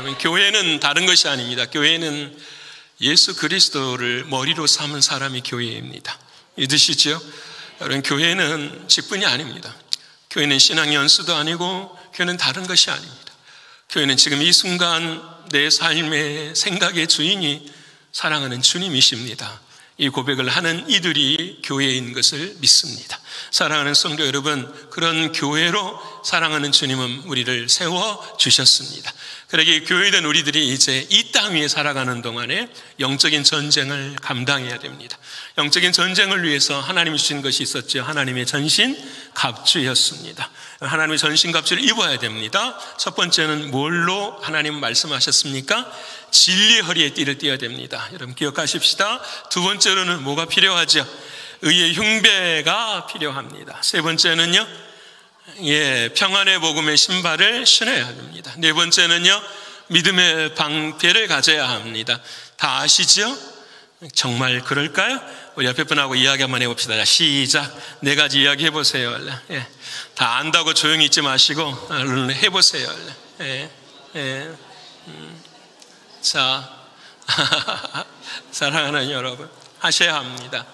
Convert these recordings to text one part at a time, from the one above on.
여러분, 교회는 다른 것이 아닙니다. 교회는 예수 그리스도를 머리로 삼은 사람이 교회입니다. 믿으시죠? 여러분, 교회는 직분이 아닙니다. 교회는 신앙 연수도 아니고 교회는 다른 것이 아닙니다. 교회는 지금 이 순간 내 삶의 생각의 주인이 사랑하는 주님이십니다. 이 고백을 하는 이들이 교회인 것을 믿습니다. 사랑하는 성도 여러분, 그런 교회로 사랑하는 주님은 우리를 세워주셨습니다. 그러기에 교회된 우리들이 이제 이 땅 위에 살아가는 동안에 영적인 전쟁을 감당해야 됩니다. 영적인 전쟁을 위해서 하나님이 주신 것이 있었죠. 하나님의 전신갑주였습니다. 하나님의 전신갑주를 입어야 됩니다. 첫 번째는 뭘로 하나님 말씀하셨습니까? 진리 허리에 띠를 띠어야 됩니다. 여러분 기억하십시다. 두 번째로는 뭐가 필요하죠? 의의 흉배가 필요합니다. 세 번째는요, 평안의 복음의 신발을 신어야 합니다. 네 번째는요, 믿음의 방패를 가져야 합니다. 다 아시죠? 정말 그럴까요? 우리 옆에 분하고 이야기 한번 해봅시다. 자, 시작. 네 가지 이야기 해보세요. 다 안다고 조용히 있지 마시고 얼른 해보세요. 자, 사랑하는 여러분, 하셔야 합니다.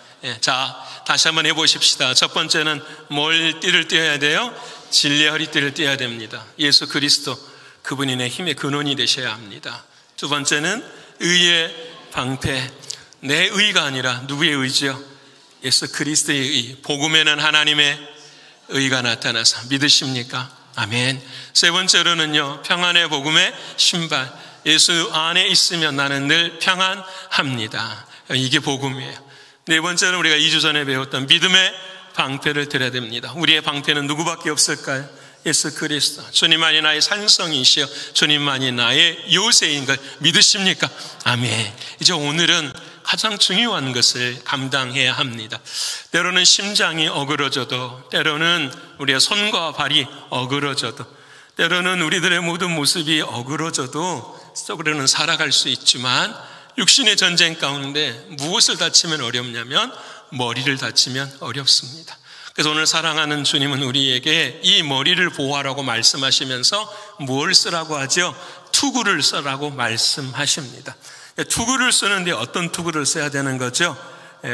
자, 다시 한번 해보십시다. 첫 번째는 뭘 띠를 띠어야 돼요? 진리의 허리띠를 띠어야 됩니다. 예수 그리스도, 그분이 내 힘의 근원이 되셔야 합니다. 두 번째는 의의 방패. 내 의가 아니라 누구의 의지요? 예수 그리스도의 의. 복음에는 하나님의 의가 나타나서 믿으십니까? 아멘. 세 번째로는요, 평안의 복음의 신발. 예수 안에 있으면 나는 늘 평안합니다. 이게 복음이에요. 네 번째는 우리가 2주 전에 배웠던 믿음의 방패를 들어야 됩니다. 우리의 방패는 누구밖에 없을까요? 예수 그리스도. 주님만이 나의 산성이시여 주님만이 나의 요새인 걸 믿으십니까? 아멘. 이제 오늘은 가장 중요한 것을 감당해야 합니다. 때로는 심장이 어그러져도, 때로는 우리의 손과 발이 어그러져도, 때로는 우리들의 모든 모습이 어그러져도 속으로는 살아갈 수 있지만, 육신의 전쟁 가운데 무엇을 다치면 어렵냐면 머리를 다치면 어렵습니다. 그래서 오늘 사랑하는 주님은 우리에게 이 머리를 보호하라고 말씀하시면서 뭘 쓰라고 하죠? 투구를 쓰라고 말씀하십니다. 투구를 쓰는데 어떤 투구를 써야 되는 거죠?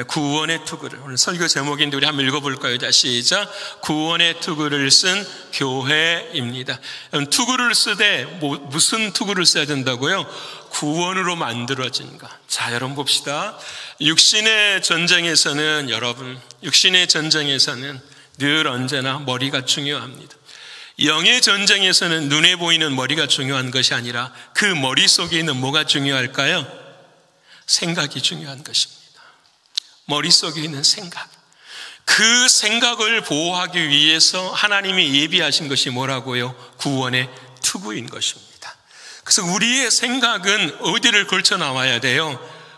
구원의 투구를. 오늘 설교 제목인데 우리 한번 읽어볼까요? 자, 시작. 구원의 투구를 쓴 교회입니다. 투구를 쓰되 무슨 투구를 써야 된다고요? 구원으로 만들어진 것. 자, 여러분 봅시다. 육신의 전쟁에서는 늘 언제나 머리가 중요합니다. 영의 전쟁에서는 눈에 보이는 머리가 중요한 것이 아니라 그 머릿속에 있는 뭐가 중요할까요? 생각이 중요한 것입니다. 머릿속에 있는 생각. 그 생각을 보호하기 위해서 하나님이 예비하신 것이 뭐라고요? 구원의 투구인 것입니다. 그래서 우리의 생각은 어디를 걸쳐 나와야 돼요?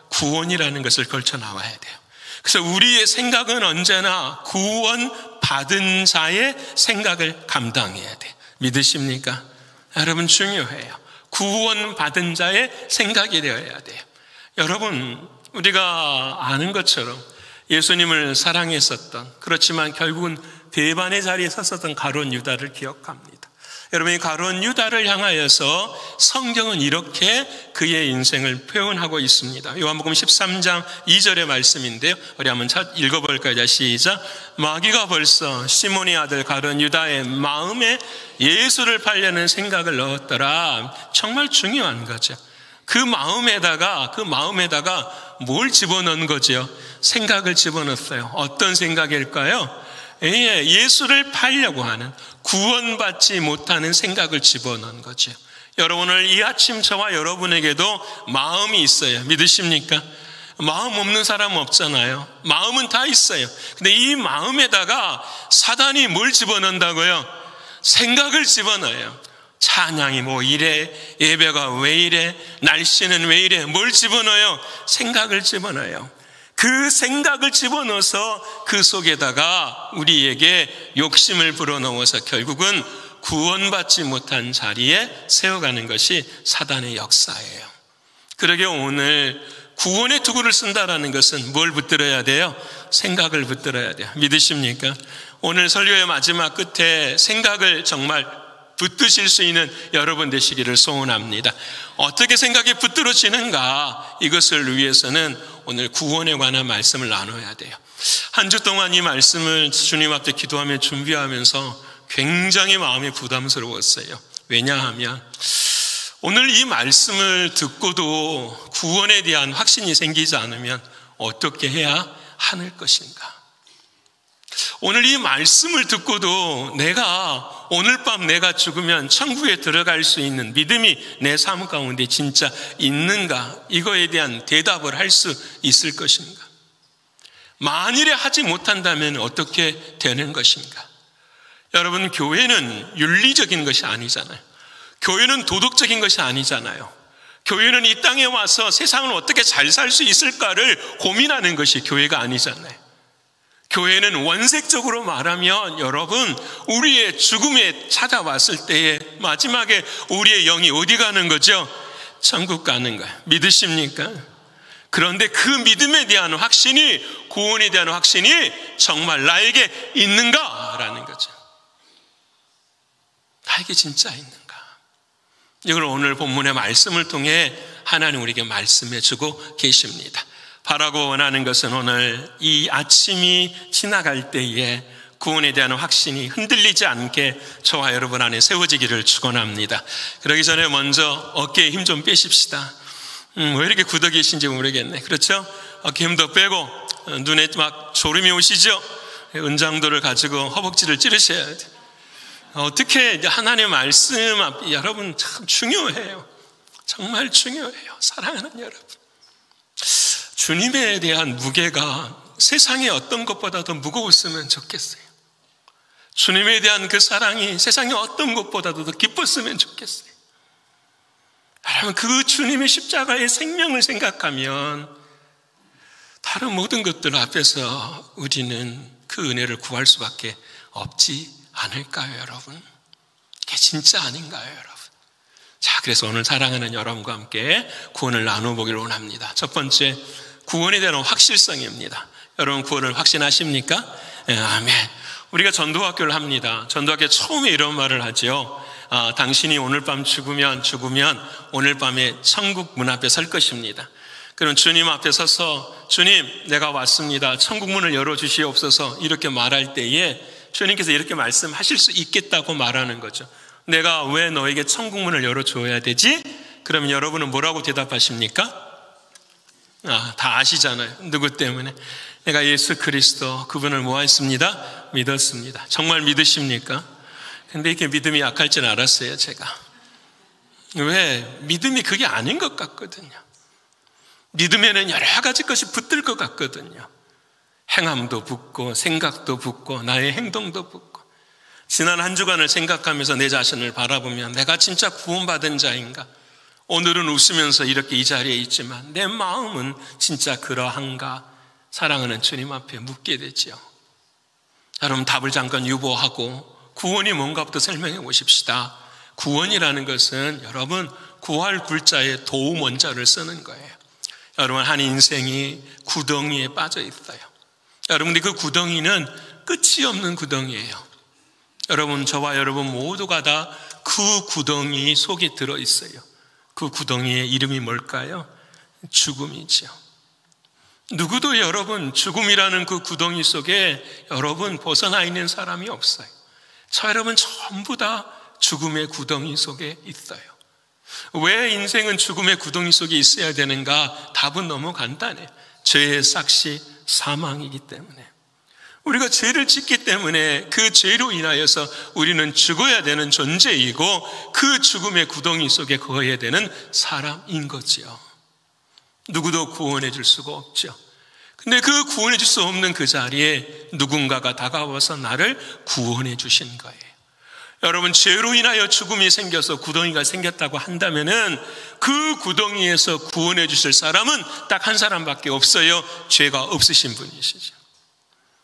구원이라는 것을 걸쳐 나와야 돼요. 그래서 우리의 생각은 언제나 구원받은 자의 생각을 감당해야 돼요. 믿으십니까? 여러분 중요해요. 구원받은 자의 생각이 되어야 돼요. 여러분, 우리가 아는 것처럼 예수님을 사랑했었던, 그렇지만 결국은 배반의 자리에 섰었던 가룟 유다를 기억합니다. 여러분이 가룟 유다를 향하여서 성경은 이렇게 그의 인생을 표현하고 있습니다. 요한복음 13장 2절의 말씀인데요. 우리 한번 읽어볼까요? 자, 시작. 마귀가 벌써 시몬의 아들 가룟 유다의 마음에 예수를 팔려는 생각을 넣었더라. 정말 중요한 거죠. 그 마음에다가 뭘 집어넣은 거죠? 생각을 집어넣었어요. 어떤 생각일까요? 예수를 팔려고 하는, 구원받지 못하는 생각을 집어넣은 거죠. 여러분을 이 아침 저와 여러분에게도 마음이 있어요. 믿으십니까? 마음 없는 사람은 없잖아요. 마음은 다 있어요. 근데 이 마음에다가 사단이 뭘 집어넣는다고요? 생각을 집어넣어요. 찬양이 뭐 이래, 예배가 왜 이래, 날씨는 왜 이래, 뭘 집어넣어요? 생각을 집어넣어요. 그 생각을 집어넣어서 그 속에다가 우리에게 욕심을 불어넣어서 결국은 구원받지 못한 자리에 세워가는 것이 사단의 역사예요. 그러게 오늘 구원의 투구를 쓴다라는 것은 뭘 붙들어야 돼요? 생각을 붙들어야 돼요. 믿으십니까? 오늘 설교의 마지막 끝에 생각을 정말 붙드실 수 있는 여러분 되시기를 소원합니다. 어떻게 생각이 붙들어지는가, 이것을 위해서는 오늘 구원에 관한 말씀을 나눠야 돼요. 한 주 동안 이 말씀을 주님 앞에 기도하며 준비하면서 굉장히 마음이 부담스러웠어요. 왜냐하면 오늘 이 말씀을 듣고도 구원에 대한 확신이 생기지 않으면 어떻게 해야 하는 것인가? 오늘 이 말씀을 듣고도 내가 오늘 밤 내가 죽으면 천국에 들어갈 수 있는 믿음이 내 삶 가운데 진짜 있는가? 이거에 대한 대답을 할 수 있을 것인가? 만일에 하지 못한다면 어떻게 되는 것인가? 여러분, 교회는 윤리적인 것이 아니잖아요. 교회는 도덕적인 것이 아니잖아요. 교회는 이 땅에 와서 세상을 어떻게 잘 살 수 있을까를 고민하는 것이 교회가 아니잖아요. 교회는 원색적으로 말하면 여러분, 우리의 죽음에 찾아왔을 때에 마지막에 우리의 영이 어디 가는 거죠? 천국 가는 거예요. 믿으십니까? 그런데 그 믿음에 대한 확신이, 구원에 대한 확신이 정말 나에게 있는가라는 거죠. 나에게 진짜 있는가? 이걸 오늘 본문의 말씀을 통해 하나님 우리에게 말씀해 주고 계십니다. 바라고 원하는 것은 오늘 이 아침이 지나갈 때에 구원에 대한 확신이 흔들리지 않게 저와 여러분 안에 세워지기를 축원합니다. 그러기 전에 먼저 어깨에 힘 좀 빼십시다. 왜 이렇게 굳어 계신지 모르겠네. 그렇죠? 어깨 힘도 빼고 눈에 막 졸음이 오시죠? 은장도를 가지고 허벅지를 찌르셔야 돼요. 어떻게 하나님의 말씀 앞, 여러분 참 중요해요. 정말 중요해요. 사랑하는 여러분, 주님에 대한 무게가 세상의 어떤 것보다 더 무거웠으면 좋겠어요. 주님에 대한 그 사랑이 세상의 어떤 것보다도 더 기뻤으면 좋겠어요. 여러분, 그 주님의 십자가의 생명을 생각하면 다른 모든 것들 앞에서 우리는 그 은혜를 구할 수밖에 없지 않을까요, 여러분? 이게 진짜 아닌가요, 여러분? 자, 그래서 오늘 사랑하는 여러분과 함께 구원을 나눠보기를 원합니다. 첫 번째, 구원에 대한 확실성입니다. 여러분, 구원을 확신하십니까? 네, 아멘. 우리가 전도학교를 합니다. 전도학교 처음에 이런 말을 하죠. 당신이 오늘 밤 죽으면 오늘 밤에 천국 문 앞에 설 것입니다. 그럼 주님 앞에 서서 주님, 내가 왔습니다. 천국 문을 열어주시옵소서 이렇게 말할 때에 주님께서 이렇게 말씀하실 수 있겠다고 말하는 거죠. 내가 왜 너에게 천국 문을 열어줘야 되지? 그러면 여러분은 뭐라고 대답하십니까? 다 아시잖아요. 누구 때문에? 내가 예수 그리스도 그분을 뭐 했습니다? 믿었습니다. 정말 믿으십니까? 근데 이렇게 믿음이 약할 줄 알았어요, 제가. 왜? 믿음이 그게 아닌 것 같거든요. 믿음에는 여러 가지 것이 붙들 것 같거든요. 행함도 붙고 생각도 붙고 나의 행동도 붙고. 지난 한 주간을 생각하면서 내 자신을 바라보면 내가 진짜 구원받은 자인가? 오늘은 웃으면서 이렇게 이 자리에 있지만 내 마음은 진짜 그러한가? 사랑하는 주님 앞에 묻게 되죠. 여러분, 답을 잠깐 유보하고 구원이 뭔가부터 설명해 보십시다. 구원이라는 것은 여러분, 구할 굴자에 도움 원자를 쓰는 거예요. 여러분, 한 인생이 구덩이에 빠져 있어요. 여러분, 그 구덩이는 끝이 없는 구덩이에요. 여러분, 저와 여러분 모두가 다 그 구덩이 속에 들어 있어요. 그 구덩이의 이름이 뭘까요? 죽음이죠. 누구도 여러분, 죽음이라는 그 구덩이 속에 여러분 벗어나 있는 사람이 없어요. 저 여러분 전부 다 죽음의 구덩이 속에 있어요. 왜 인생은 죽음의 구덩이 속에 있어야 되는가? 답은 너무 간단해요. 죄의 삭시 사망이기 때문에. 우리가 죄를 짓기 때문에 그 죄로 인하여서 우리는 죽어야 되는 존재이고 그 죽음의 구덩이 속에 거해야 되는 사람인 거죠. 누구도 구원해 줄 수가 없죠. 근데 그 구원해 줄 수 없는 그 자리에 누군가가 다가와서 나를 구원해 주신 거예요. 여러분, 죄로 인하여 죽음이 생겨서 구덩이가 생겼다고 한다면은 그 구덩이에서 구원해 주실 사람은 딱 한 사람밖에 없어요. 죄가 없으신 분이시죠.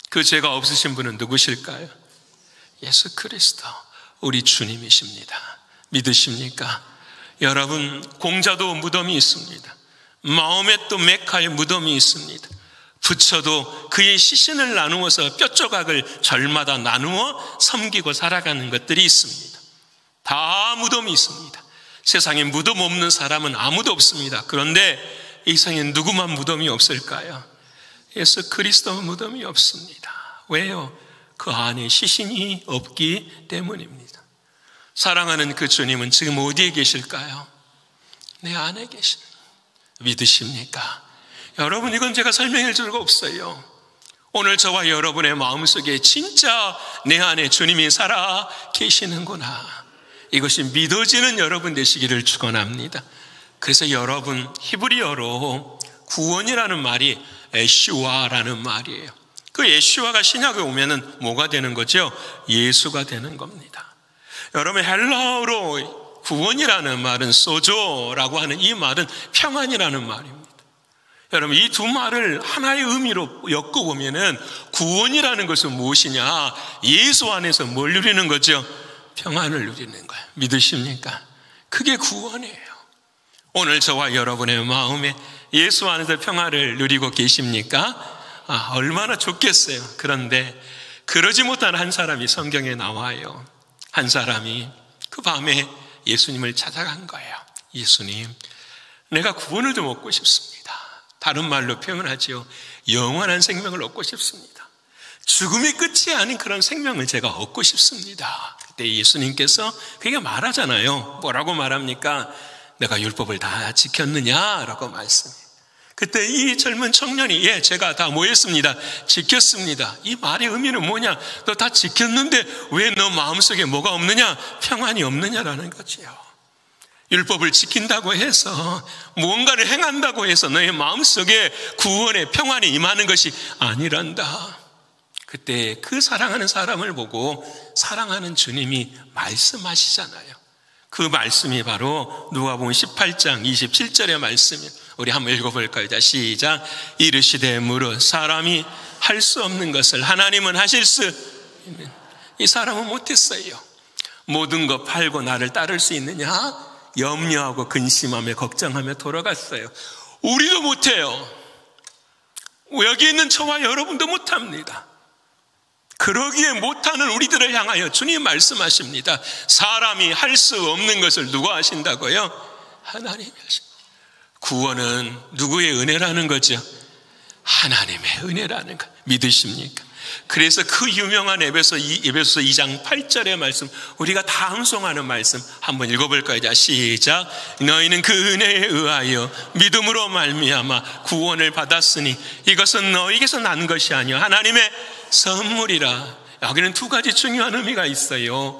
그 죄가 없으신 분은 누구실까요? 예수 그리스도, 우리 주님이십니다. 믿으십니까? 여러분, 공자도 무덤이 있습니다. 마호멧도 메카에 무덤이 있습니다. 부처도 그의 시신을 나누어서 뼈조각을 절마다 나누어 섬기고 살아가는 것들이 있습니다. 다 무덤이 있습니다. 세상에 무덤 없는 사람은 아무도 없습니다. 그런데 이 세상에 누구만 무덤이 없을까요? 예수 그리스도 무덤이 없습니다. 왜요? 그 안에 시신이 없기 때문입니다. 사랑하는 그 주님은 지금 어디에 계실까요? 내 안에 계십니다. 믿으십니까? 여러분, 이건 제가 설명할 수가 없어요. 오늘 저와 여러분의 마음속에 진짜 내 안에 주님이 살아 계시는구나, 이것이 믿어지는 여러분 되시기를 축원합니다. 그래서 여러분, 히브리어로 구원이라는 말이 예슈와라는 말이에요. 그 예슈와가 신약에 오면은 뭐가 되는 거죠? 예수가 되는 겁니다. 여러분, 헬라어로 구원이라는 말은 소조라고 하는 이 말은 평안이라는 말입니다. 여러분, 이 두 말을 하나의 의미로 엮어보면은 구원이라는 것은 무엇이냐? 예수 안에서 뭘 누리는 거죠? 평안을 누리는 거예요. 믿으십니까? 그게 구원이에요. 오늘 저와 여러분의 마음에 예수 안에서 평안을 누리고 계십니까? 얼마나 좋겠어요. 그런데 그러지 못한 한 사람이 성경에 나와요. 한 사람이 그 밤에 예수님을 찾아간 거예요. 예수님, 내가 구원을 좀 얻고 싶습니다. 다른 말로 표현하지요. 영원한 생명을 얻고 싶습니다. 죽음이 끝이 아닌 그런 생명을 제가 얻고 싶습니다. 그때 예수님께서 그게 말하잖아요. 뭐라고 말합니까? 내가 율법을 다 지켰느냐라고 말씀해요. 그때 이 젊은 청년이 제가 다 뭐 했습니다? 지켰습니다. 이 말의 의미는 뭐냐? 너 다 지켰는데 왜 너 마음속에 뭐가 없느냐? 평안이 없느냐라는 거지요. 율법을 지킨다고 해서, 무언가를 행한다고 해서 너의 마음속에 구원의 평안이 임하는 것이 아니란다. 그때 그 사랑하는 사람을 보고 사랑하는 주님이 말씀하시잖아요. 그 말씀이 바로 누가복음 18장 27절의 말씀이에요. 우리 한번 읽어볼까요? 자, 시작. 이르시되 무릇 사람이 할 수 없는 것을 하나님은 하실 수 있는. 이 사람은 못했어요. 모든 것 팔고 나를 따를 수 있느냐? 염려하고 근심하며 걱정하며 돌아갔어요. 우리도 못해요. 여기 있는 저와 여러분도 못합니다. 그러기에 못하는 우리들을 향하여 주님 말씀하십니다. 사람이 할 수 없는 것을 누가 하신다고요? 하나님이 하십니다. 구원은 누구의 은혜라는 거죠? 하나님의 은혜라는 것. 믿으십니까? 그래서 그 유명한 에베소서 2장 8절의 말씀, 우리가 다 암송하는 말씀 한번 읽어볼까요? 자, 시작. 너희는 그 은혜에 의하여 믿음으로 말미암아 구원을 받았으니 이것은 너희에게서 난 것이 아니요 하나님의 선물이라. 여기는 두 가지 중요한 의미가 있어요.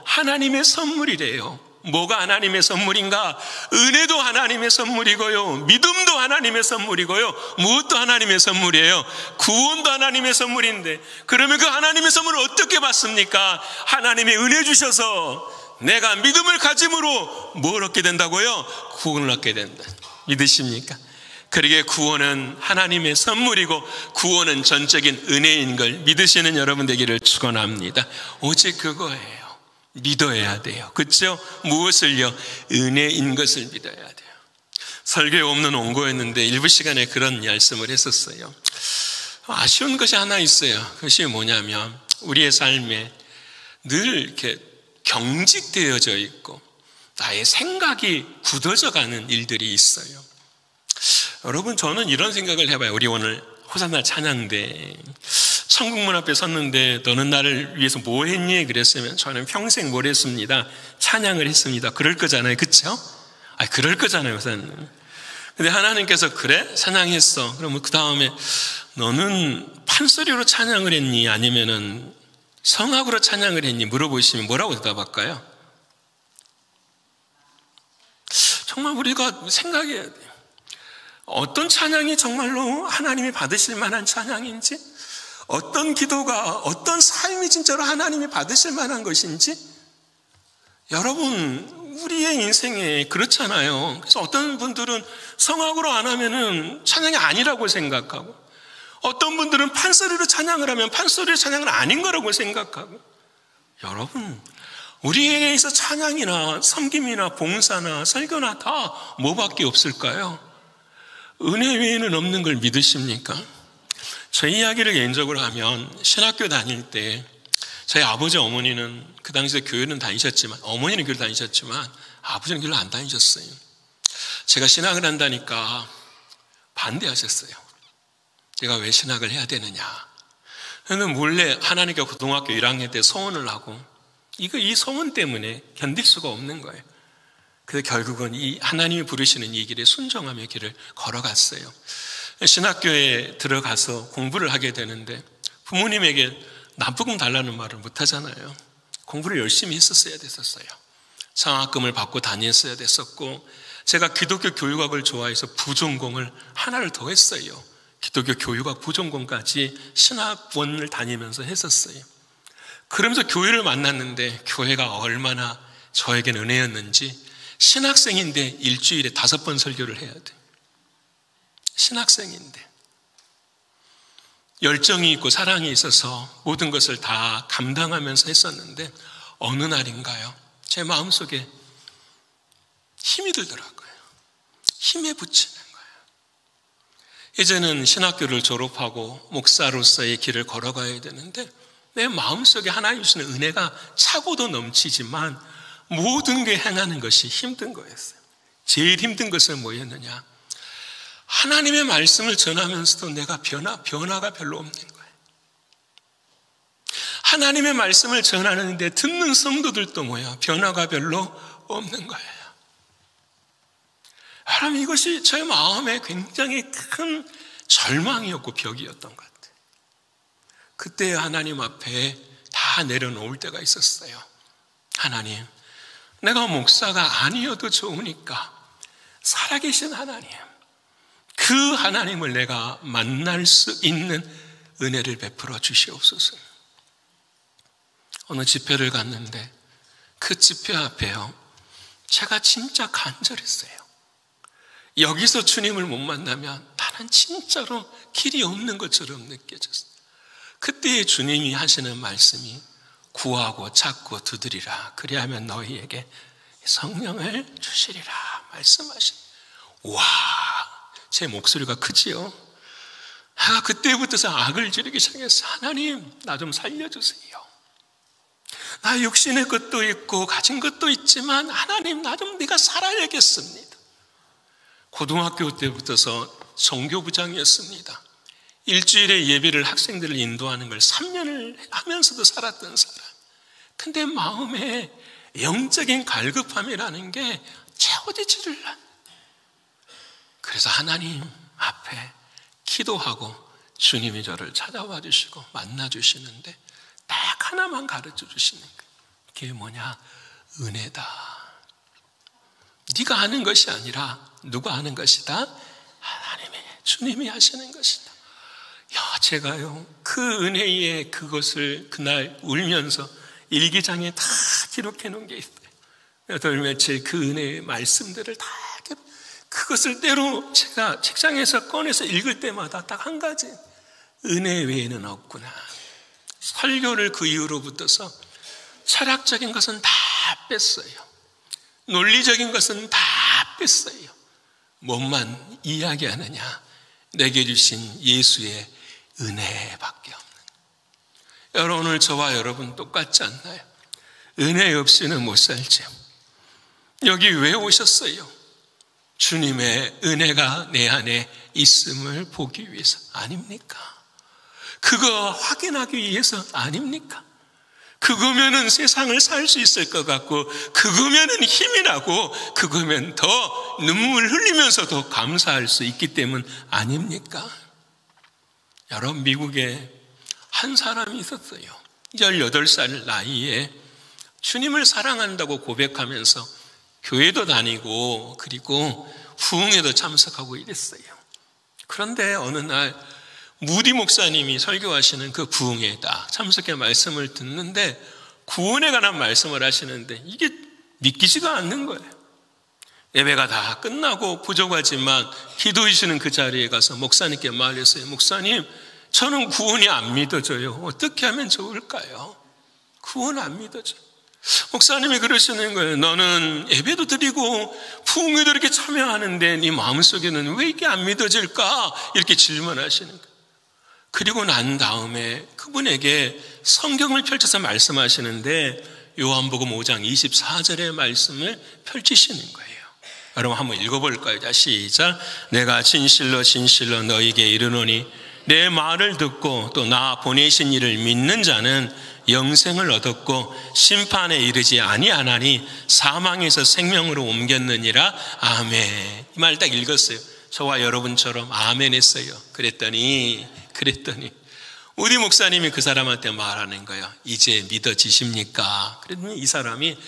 하나님의 선물이래요. 뭐가 하나님의 선물인가? 은혜도 하나님의 선물이고요, 믿음도 하나님의 선물이고요, 무엇도 하나님의 선물이에요. 구원도 하나님의 선물인데, 그러면 그 하나님의 선물을 어떻게 받습니까? 하나님의 은혜 주셔서 내가 믿음을 가짐으로 뭘 얻게 된다고요? 구원을 얻게 된다. 믿으십니까? 그러기에 구원은 하나님의 선물이고 구원은 전적인 은혜인 걸 믿으시는 여러분 되기를 축원합니다. 오직 그거예요. 믿어야 돼요. 그렇죠? 무엇을요? 은혜인 것을 믿어야 돼요. 설교에 없는 원고였는데 일부 시간에 그런 말씀을 했었어요. 아쉬운 것이 하나 있어요. 그것이 뭐냐면 우리의 삶에 늘 이렇게 경직되어져 있고 나의 생각이 굳어져 가는 일들이 있어요. 여러분, 저는 이런 생각을 해봐요. 우리 오늘 호산나 찬양대 천국문 앞에 섰는데 너는 나를 위해서 뭐 했니? 그랬으면 저는 평생 뭘 했습니다. 찬양을 했습니다. 그럴 거잖아요. 그렇죠? 그럴 거잖아요. 우선. 근데 하나님께서 그래? 찬양했어. 그러면 그 다음에 너는 판소리로 찬양을 했니? 아니면은 성악으로 찬양을 했니? 물어보시면 뭐라고 대답할까요? 정말 우리가 생각해야 돼요. 어떤 찬양이 정말로 하나님이 받으실 만한 찬양인지, 어떤 기도가, 어떤 삶이 진짜로 하나님이 받으실 만한 것인지. 여러분, 우리의 인생에 그렇잖아요. 그래서 어떤 분들은 성악으로 안 하면은 찬양이 아니라고 생각하고, 어떤 분들은 판소리로 찬양을 하면 판소리로 찬양은 아닌 거라고 생각하고. 여러분, 우리에게 있어 찬양이나 섬김이나 봉사나 설교나 다 뭐밖에 없을까요? 은혜 외에는 없는 걸 믿으십니까? 저 이야기를 개인적으로 하면 신학교 다닐 때 저희 아버지 어머니는 그 당시에 교회는 다니셨지만, 어머니는 교회를 다니셨지만 아버지는 교회를 안 다니셨어요. 제가 신학을 한다니까 반대하셨어요. 내가 왜 신학을 해야 되느냐. 저는 몰래 하나님께 고등학교 1학년 때 소원을 하고 이 소원 때문에 견딜 수가 없는 거예요. 그래서 결국은 이 하나님이 부르시는 이 길에 순종하며 길을 걸어갔어요. 신학교에 들어가서 공부를 하게 되는데 부모님에게 납부금 달라는 말을 못 하잖아요. 공부를 열심히 했었어야 됐었어요. 장학금을 받고 다녔어야 됐었고, 제가 기독교 교육학을 좋아해서 부전공을 하나를 더 했어요. 기독교 교육학 부전공까지 신학원을 다니면서 했었어요. 그러면서 교회를 만났는데 교회가 얼마나 저에겐 은혜였는지, 신학생인데 일주일에 5번 설교를 해야 돼. 신학생인데 열정이 있고 사랑이 있어서 모든 것을 다 감당하면서 했었는데 어느 날인가요? 제 마음속에 힘이 들더라고요. 힘에 부치는 거예요. 이제는 신학교를 졸업하고 목사로서의 길을 걸어가야 되는데 내 마음속에 하나님 주시는 은혜가 차고도 넘치지만 모든 게 행하는 것이 힘든 거였어요. 제일 힘든 것은 뭐였느냐? 하나님의 말씀을 전하면서도 내가 변화가 별로 없는 거예요. 하나님의 말씀을 전하는데 듣는 성도들도 변화가 별로 없는 거예요. 여러분, 이것이 제 마음에 굉장히 큰 절망이었고 벽이었던 것 같아요. 그때 하나님 앞에 다 내려놓을 때가 있었어요. 하나님, 내가 목사가 아니어도 좋으니까 살아계신 하나님, 그 하나님을 내가 만날 수 있는 은혜를 베풀어 주시옵소서. 어느 집회를 갔는데 그 집회 앞에요, 제가 진짜 간절했어요. 여기서 주님을 못 만나면 나는 진짜로 길이 없는 것처럼 느껴졌어요. 그때 주님이 하시는 말씀이 구하고 찾고 두드리라, 그리하면 너희에게 성령을 주시리라 말씀하신. 와, 제 목소리가 크지요? 그때부터 악을 지르기 시작했어요. 하나님, 나 좀 살려주세요. 나 육신의 것도 있고 가진 것도 있지만 하나님, 나 좀 네가 살아야겠습니다. 고등학교 때부터서 전교부장이었습니다. 일주일에 예배를, 학생들을 인도하는 걸 3년을 하면서도 살았던 사람. 근데 마음에 영적인 갈급함이라는 게 채워지지를 않아요. 그래서 하나님 앞에 기도하고 주님이 저를 찾아와 주시고 만나 주시는데 딱 하나만 가르쳐 주시는 거예요. 그게 뭐냐? 은혜다. 네가 하는 것이 아니라 누가 하는 것이다? 하나님의, 주님이 하시는 것이다. 제가요, 그 은혜의 그것을 그날 울면서 일기장에 다 기록해 놓은 게 있어요. 8며칠 그 은혜의 말씀들을 다, 그것을 때로 제가 책상에서 꺼내서 읽을 때마다 딱 한 가지, 은혜 외에는 없구나. 설교를 그 이후로부터서 철학적인 것은 다 뺐어요. 논리적인 것은 다 뺐어요. 뭐만 이야기하느냐? 내게 주신 예수의 은혜밖에 없는. 여러분, 오늘 저와 여러분 똑같지 않나요? 은혜 없이는 못 살죠. 여기 왜 오셨어요? 주님의 은혜가 내 안에 있음을 보기 위해서 아닙니까? 그거 확인하기 위해서 아닙니까? 그거면은 세상을 살 수 있을 것 같고, 그거면은 힘이 나고, 그거면 더 눈물 흘리면서도 감사할 수 있기 때문 아닙니까? 여러분, 미국에 한 사람이 있었어요. 18살 나이에 주님을 사랑한다고 고백하면서 교회도 다니고 그리고 부흥회도 참석하고 이랬어요. 그런데 어느 날 무디 목사님이 설교하시는 그 부흥회에 딱 참석해 말씀을 듣는데 구원에 관한 말씀을 하시는데 이게 믿기지가 않는 거예요. 예배가 다 끝나고 부족하지만 기도해 주시는 그 자리에 가서 목사님께 말했어요. 목사님, 저는 구원이 안 믿어져요. 어떻게 하면 좋을까요? 구원 안 믿어져요. 목사님이 그러시는 거예요. 너는 예배도 드리고 부흥회도 이렇게 참여하는데 네 마음속에는 왜 이게 안 믿어질까? 이렇게 질문하시는 거예요. 그리고 난 다음에 그분에게 성경을 펼쳐서 말씀하시는데 요한복음 5장 24절의 말씀을 펼치시는 거예요. 여러분 한번 읽어볼까요? 자, 시작. 내가 진실로 진실로 너희에게 이르노니 내 말을 듣고 또 나 보내신 이를 믿는 자는 영생을 얻었고 심판에 이르지 아니하나니 사망에서 생명으로 옮겼느니라. 아멘. 이 말 딱 읽었어요. 저와 여러분처럼 아멘 했어요. 그랬더니 우리 목사님이 그 사람한테 말하는 거예요. 이제 믿어지십니까? 그랬더니 이 사람이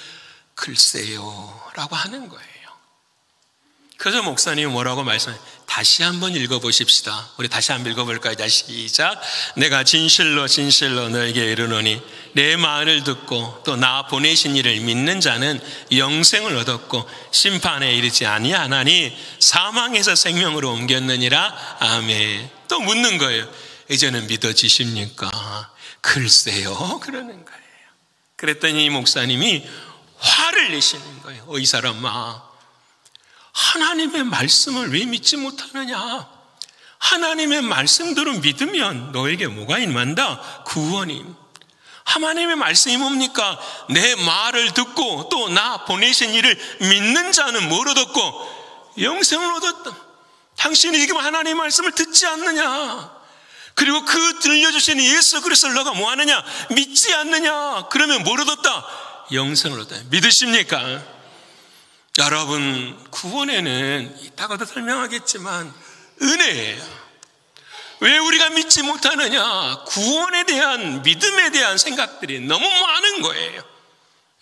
글쎄요 라고 하는 거예요. 그래서 목사님이 뭐라고 말씀해요? 다시 한번 읽어보십시다. 우리 다시 한번 읽어볼까요? 자, 시작. 내가 진실로 진실로 너에게 이르노니 내 말을 듣고 또 나 보내신 이를 믿는 자는 영생을 얻었고 심판에 이르지 아니하나니 사망에서 생명으로 옮겼느니라. 아멘. 또 묻는 거예요. 이제는 믿어지십니까? 글쎄요 그러는 거예요. 그랬더니 이 목사님이 화를 내시는 거예요. 이 사람아, 하나님의 말씀을 왜 믿지 못하느냐? 하나님의 말씀대로 믿으면 너에게 뭐가 임한다? 구원이. 하나님의 말씀이 뭡니까? 내 말을 듣고 또 나 보내신 이를 믿는 자는 뭘 얻었고? 영생을 얻었다. 당신이 지금 하나님의 말씀을 듣지 않느냐? 그리고 그 들려주신 예수 그리스도를 너가 뭐하느냐? 믿지 않느냐? 그러면 뭘 얻었다? 영생을 얻었다. 믿으십니까? 여러분, 구원에는 이따가도 설명하겠지만 은혜예요. 왜 우리가 믿지 못하느냐? 구원에 대한 믿음에 대한 생각들이 너무 많은 거예요.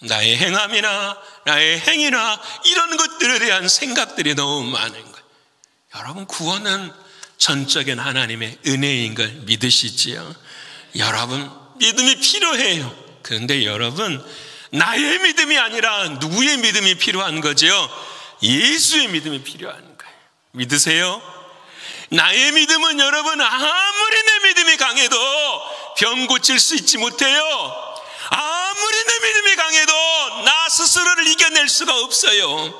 나의 행함이나 나의 행위나 이런 것들에 대한 생각들이 너무 많은 거예요. 여러분, 구원은 전적인 하나님의 은혜인 걸 믿으시지요? 여러분, 믿음이 필요해요. 그런데 여러분, 나의 믿음이 아니라 누구의 믿음이 필요한 거죠? 예수의 믿음이 필요한 거예요. 믿으세요? 나의 믿음은 여러분 아무리 내 믿음이 강해도 병 고칠 수 있지 못해요. 아무리 내 믿음이 강해도 나 스스로를 이겨낼 수가 없어요.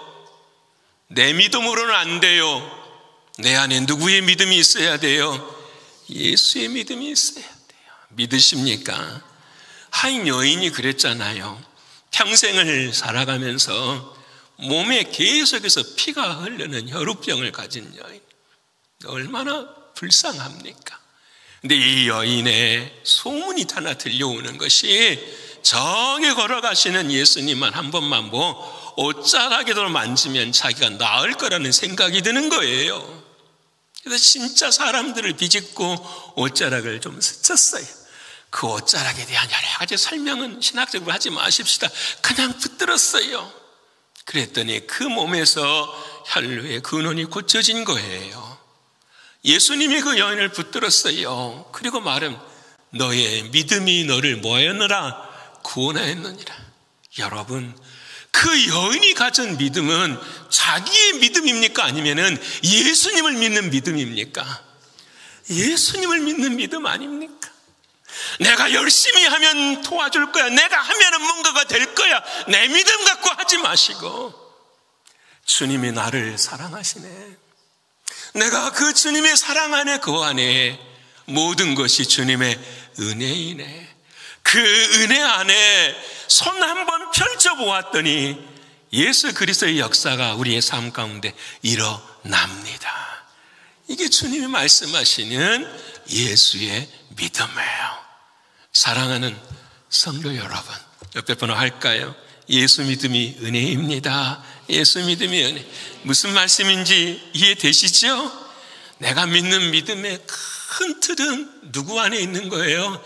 내 믿음으로는 안 돼요. 내 안에 누구의 믿음이 있어야 돼요? 예수의 믿음이 있어야 돼요. 믿으십니까? 한 여인이 그랬잖아요. 평생을 살아가면서 몸에 계속해서 피가 흐르는 혈우병을 가진 여인. 얼마나 불쌍합니까? 근데 이 여인의 소문이 하나 들려오는 것이 저기 걸어가시는 예수님만 한 번만 옷자락에도 만지면 자기가 나을 거라는 생각이 드는 거예요. 그래서 진짜 사람들을 비집고 옷자락을 좀 스쳤어요. 그 옷자락에 대한 여러 가지 설명은 신학적으로 하지 마십시다. 그냥 붙들었어요. 그랬더니 그 몸에서 혈루의 근원이 고쳐진 거예요. 예수님이 그 여인을 붙들었어요. 그리고 말은 너의 믿음이 너를 뭐하였느라? 구원하였느니라. 여러분, 그 여인이 가진 믿음은 자기의 믿음입니까? 아니면은 예수님을 믿는 믿음입니까? 예수님을 믿는 믿음 아닙니까? 내가 열심히 하면 도와줄 거야. 내가 하면은 뭔가가 될 거야. 내 믿음 갖고 하지 마시고 주님이 나를 사랑하시네. 내가 그 주님의 사랑 안에 거하네. 모든 것이 주님의 은혜이네. 그 은혜 안에 손 한번 펼쳐보았더니 예수 그리스도의 역사가 우리의 삶 가운데 일어납니다. 이게 주님이 말씀하시는 예수의 믿음이에요. 사랑하는 성도 여러분, 옆에 번호 할까요? 예수 믿음이 은혜입니다. 예수 믿음이 은혜. 무슨 말씀인지 이해되시죠? 내가 믿는 믿음의 큰 틀은 누구 안에 있는 거예요?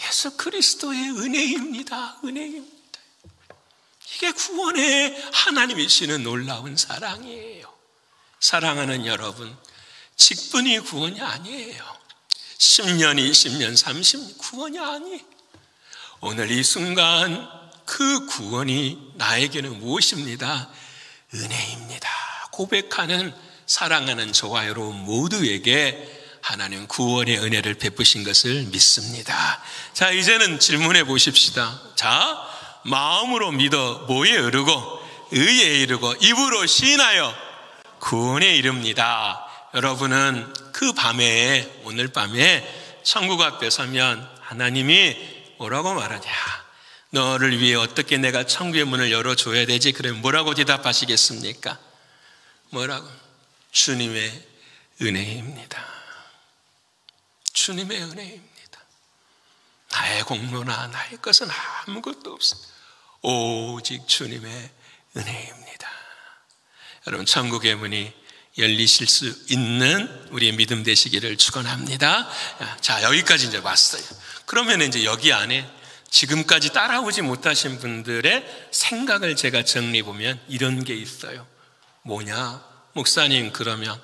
예수 그리스도의 은혜입니다. 은혜입니다. 이게 구원의 하나님이시는 놀라운 사랑이에요. 사랑하는 여러분, 직분이 구원이 아니에요. 10년, 20년, 30년 구원이 아니에요. 오늘 이 순간 그 구원이 나에게는 무엇입니다? 은혜입니다. 고백하는 사랑하는 저와 여러분 모두에게 하나님 구원의 은혜를 베푸신 것을 믿습니다. 자, 이제는 질문해 보십시다. 자, 마음으로 믿어 뭐에 이르고 의에 이르고 입으로 시인하여 구원에 이릅니다. 여러분은 그 밤에, 오늘 밤에 천국 앞에 서면 하나님이 뭐라고 말하냐? 너를 위해 어떻게 내가 천국의 문을 열어줘야 되지? 그럼 뭐라고 대답하시겠습니까? 뭐라고? 주님의 은혜입니다. 주님의 은혜입니다. 나의 공로나 나의 것은 아무것도 없습니다. 오직 주님의 은혜입니다. 여러분, 천국의 문이 열리실 수 있는 우리의 믿음 되시기를 축원합니다. 자, 여기까지 이제 왔어요. 그러면 이제 여기 안에 지금까지 따라오지 못하신 분들의 생각을 제가 정리해 보면 이런 게 있어요. 뭐냐? 목사님, 그러면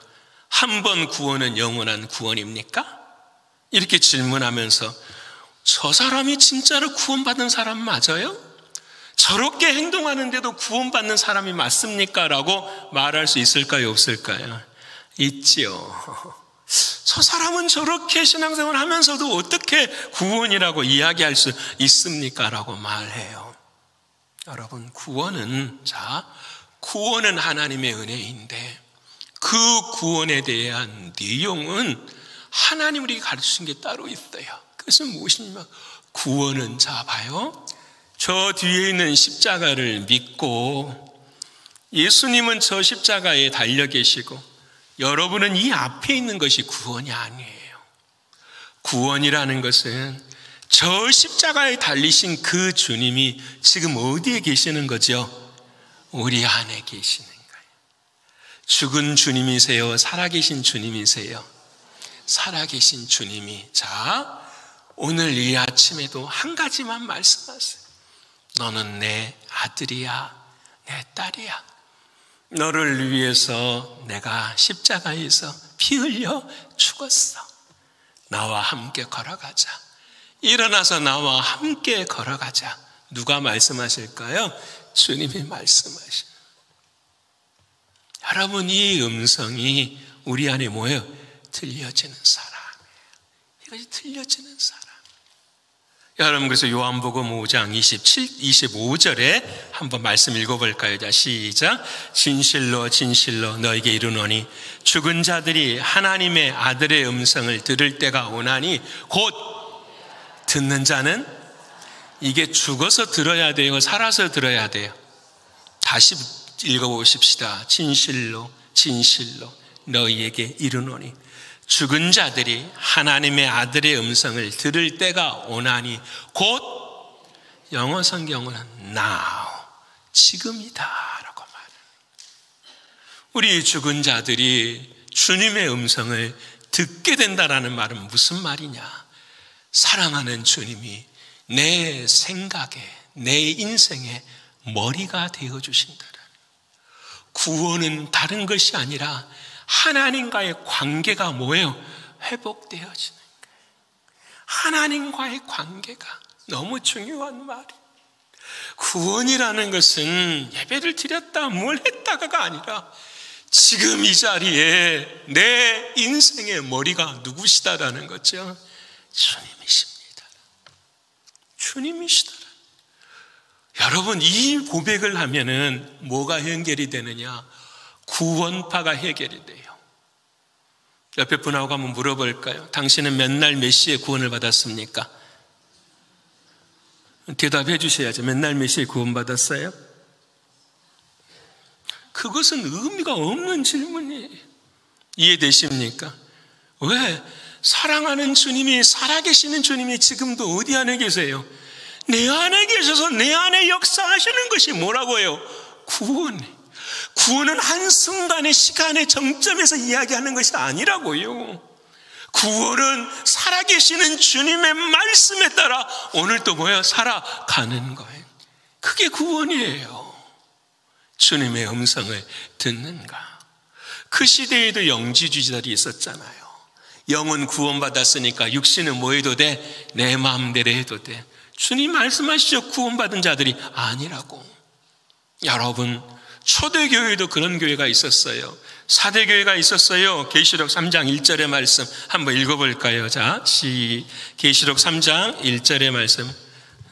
한 번 구원은 영원한 구원입니까? 이렇게 질문하면서 저 사람이 진짜로 구원받은 사람 맞아요? 저렇게 행동하는데도 구원받는 사람이 맞습니까? 라고 말할 수 있을까요? 없을까요? 있지요. 저 사람은 저렇게 신앙생활 하면서도 어떻게 구원이라고 이야기할 수 있습니까? 라고 말해요. 여러분, 구원은 하나님의 은혜인데 그 구원에 대한 내용은 하나님 우리에게 가르치신 게 따로 있어요. 그것은 무엇이냐면 구원은 봐요. 저 뒤에 있는 십자가를 믿고 예수님은 저 십자가에 달려 계시고 여러분은 이 앞에 있는 것이 구원이 아니에요. 구원이라는 것은 저 십자가에 달리신 그 주님이 지금 어디에 계시는 거죠? 우리 안에 계시는 거예요. 죽은 주님이세요? 살아계신 주님이세요? 살아계신 주님이 오늘 이 아침에도 한 가지만 말씀하세요. 너는 내 아들이야, 내 딸이야. 너를 위해서 내가 십자가에서 피 흘려 죽었어. 나와 함께 걸어가자. 일어나서 나와 함께 걸어가자. 누가 말씀하실까요? 주님이 말씀하시죠. 여러분, 이 음성이 우리 안에 뭐예요? 들려지는 사람이에요. 이것이 들려지는 사람. 여러분, 그래서 요한복음 5장 25절에 한번 말씀 읽어볼까요? 자, 시작. 진실로 진실로 너에게 이르노니 죽은 자들이 하나님의 아들의 음성을 들을 때가 오나니 곧 듣는 자는 이게 죽어서 들어야 돼요? 살아서 들어야 돼요? 다시 읽어보십시다. 진실로 진실로 너희에게 이르노니 죽은 자들이 하나님의 아들의 음성을 들을 때가 오나니 곧 영어 성경은 now, 지금이다 라고 말해요. 우리 죽은 자들이 주님의 음성을 듣게 된다라는 말은 무슨 말이냐? 사랑하는 주님이 내 생각에, 내 인생의 머리가 되어주신다는. 구원은 다른 것이 아니라 하나님과의 관계가 뭐예요? 회복되어지는 거예요. 하나님과의 관계가 너무 중요한 말이에요. 구원이라는 것은 예배를 드렸다 뭘 했다가가 아니라 지금 이 자리에 내 인생의 머리가 누구시다라는 거죠. 주님이십니다. 주님이시다. 여러분, 이 고백을 하면은 뭐가 해결이 되느냐? 구원파가 해결이 돼요. 옆에 분하고 한번 물어볼까요? 당신은 몇 날 몇 시에 구원을 받았습니까? 대답해 주셔야죠. 몇 날 몇 시에 구원 받았어요? 그것은 의미가 없는 질문이에요. 이해되십니까? 왜? 사랑하는 주님이, 살아계시는 주님이 지금도 어디 안에 계세요? 내 안에 계셔서 내 안에 역사하시는 것이 뭐라고요? 구원이에요. 구원은 한순간의 시간의 정점에서 이야기하는 것이 아니라고요. 구원은 살아계시는 주님의 말씀에 따라 오늘도 살아가는 거예요. 그게 구원이에요. 주님의 음성을 듣는가. 그 시대에도 영지주의자들이 있었잖아요. 영은 구원받았으니까 육신은 뭐 해도 돼? 내 마음대로 해도 돼. 주님 말씀하시죠. 구원받은 자들이 아니라고. 여러분, 초대교회도 그런 교회가 있었어요. 사대교회가 있었어요. 계시록 3장 1절의 말씀 한번 읽어볼까요? 자, 계시록 3장 1절의 말씀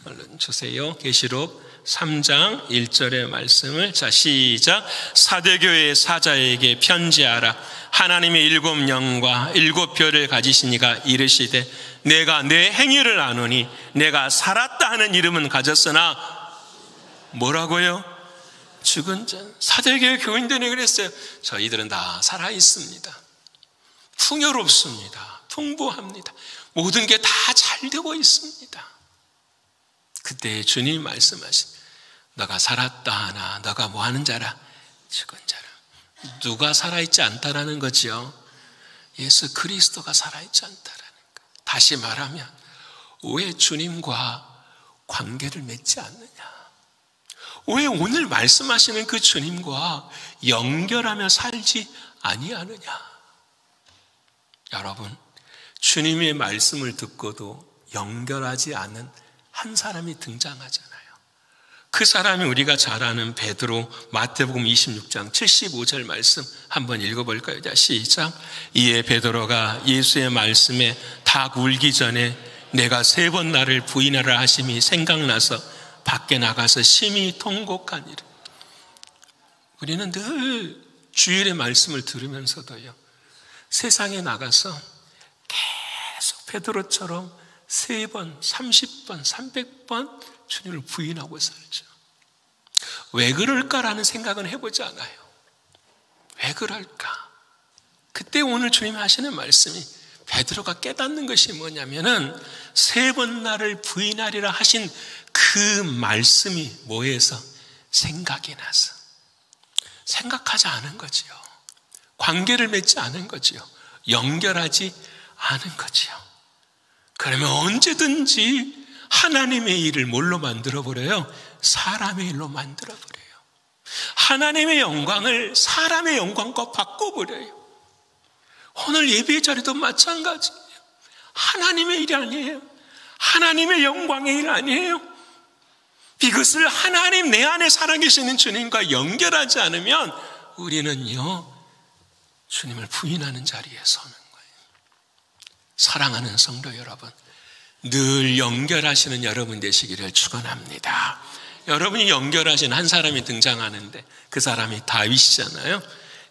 얼른 주세요. 계시록 3장 1절의 말씀을 시작. 사대교회 사자에게 편지하라. 하나님의 7 영과 7 별을 가지신 이가 이르시되 내가 내 행위를 아노니 내가 살았다 하는 이름은 가졌으나 뭐라고요? 죽은 자. 사대교회 교인들이 그랬어요. 저희들은 다 살아있습니다. 풍요롭습니다. 풍부합니다. 모든 게 다 잘 되고 있습니다. 그때 주님 말씀하신 너가 살았다 하나 너가 뭐 하는 자라? 죽은 자라. 누가 살아있지 않다라는 거죠? 예수 그리스도가 살아있지 않다라는 거. 다시 말하면 왜 주님과 관계를 맺지 않느냐? 왜 오늘 말씀하시는 그 주님과 연결하며 살지 아니하느냐? 여러분, 주님의 말씀을 듣고도 연결하지 않은 한 사람이 등장하잖아요. 그 사람이 우리가 잘 아는 베드로. 마태복음 26장 75절 말씀 한번 읽어볼까요? 자, 시작. 이에 베드로가 예수의 말씀에 닭 울기 전에 내가 3번 나를 부인하라 하심이 생각나서 밖에 나가서 심히 통곡하니라. 우리는 늘 주일의 말씀을 들으면서도요, 세상에 나가서 계속 베드로처럼 3번, 30번, 300번 주님을 부인하고 살죠. 왜 그럴까라는 생각은 해보지 않아요. 왜 그럴까? 그때 오늘 주님 하시는 말씀이 베드로가 깨닫는 것이 뭐냐면은 3번 나를 부인하리라 하신 그 말씀이 뭐해서 생각이 나서 생각하지 않은 거지요. 관계를 맺지 않은 거지요. 연결하지 않은 거지요. 그러면 언제든지 하나님의 일을 뭘로 만들어버려요? 사람의 일로 만들어버려요. 하나님의 영광을 사람의 영광과 바꿔버려요. 오늘 예배의 자리도 마찬가지예요. 하나님의 일이 아니에요. 하나님의 영광의 일 아니에요. 이것을 하나님 내 안에 살아계시는 주님과 연결하지 않으면 우리는요, 주님을 부인하는 자리에 서는 거예요. 사랑하는 성도 여러분, 늘 연결하시는 여러분 되시기를 축원합니다. 여러분이 연결하신 한 사람이 등장하는데 그 사람이 다윗이잖아요.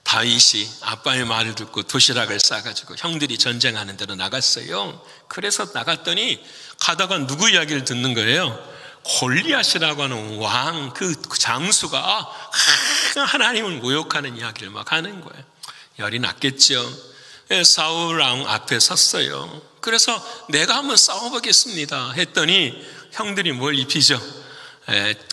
다윗이 아빠의 말을 듣고 도시락을 싸가지고 형들이 전쟁하는 데로 나갔어요. 그래서 나갔더니 가다가 누구 이야기를 듣는 거예요? 골리앗이라고 하는 왕, 그 장수가 하나님을 모욕하는 이야기를 막 하는 거예요. 열이 났겠죠. 사울 왕 앞에 섰어요. 그래서 내가 한번 싸워보겠습니다 했더니 형들이 뭘 입히죠?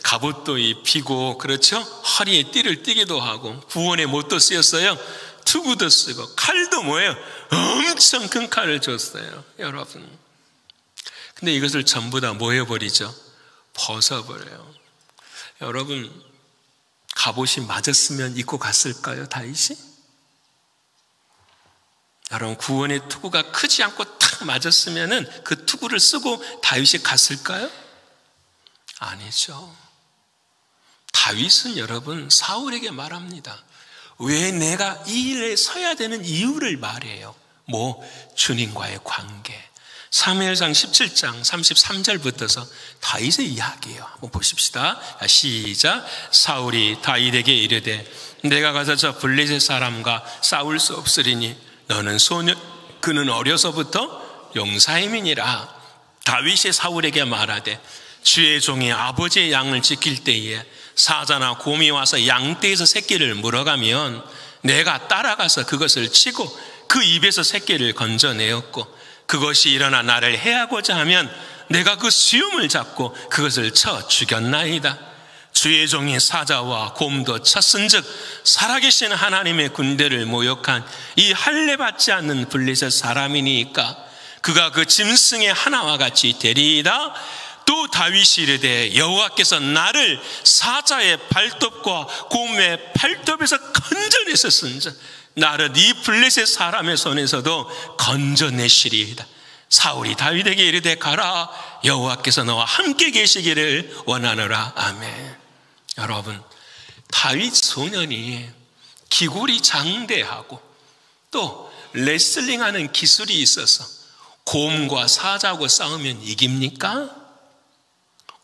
갑옷도 입히고, 그렇죠? 허리에 띠를 띠기도 하고, 구원의 못도 쓰였어요. 투구도 쓰고, 칼도 뭐예요? 엄청 큰 칼을 줬어요, 여러분. 근데 이것을 전부 다 뭐 해버리죠? 벗어버려요. 여러분, 갑옷이 맞았으면 입고 갔을까요, 다윗이? 여러분, 구원의 투구가 크지 않고 탁 맞았으면은 그 투구를 쓰고 다윗이 갔을까요? 아니죠. 다윗은 여러분 사울에게 말합니다. 왜 내가 이 일에 서야 되는 이유를 말해요. 주님과의 관계. 사무엘상 17장 33절부터서 다윗의 이야기예요. 한번 보십시다. 시작. 사울이 다윗에게 이르되 내가 가서 저 블레셋 사람과 싸울 수 없으리니 너는 그는 어려서부터 용사임이니라. 다윗이 사울에게 말하되 주의 종이 아버지의 양을 지킬 때에 사자나 곰이 와서 양떼에서 새끼를 물어가면 내가 따라가서 그것을 치고 그 입에서 새끼를 건져내었고, 그것이 일어나 나를 해하고자 하면 내가 그 수염을 잡고 그것을 쳐 죽였나이다. 주의 종이 사자와 곰도 쳤은즉 살아계신 하나님의 군대를 모욕한 이 할례받지 않는 블레셋 사람이니까 그가 그 짐승의 하나와 같이 되리이다. 또 다윗이 이르되 여호와께서 나를 사자의 발톱과 곰의 발톱에서 건져내셨은즉 나를 이 블레셋 사람의 손에서도 건져내시리이다. 사울이 다윗에게 이르되 가라, 여호와께서 너와 함께 계시기를 원하노라. 아멘. 여러분, 다윗 소년이 기골이 장대하고 또 레슬링하는 기술이 있어서 곰과 사자하고 싸우면 이깁니까?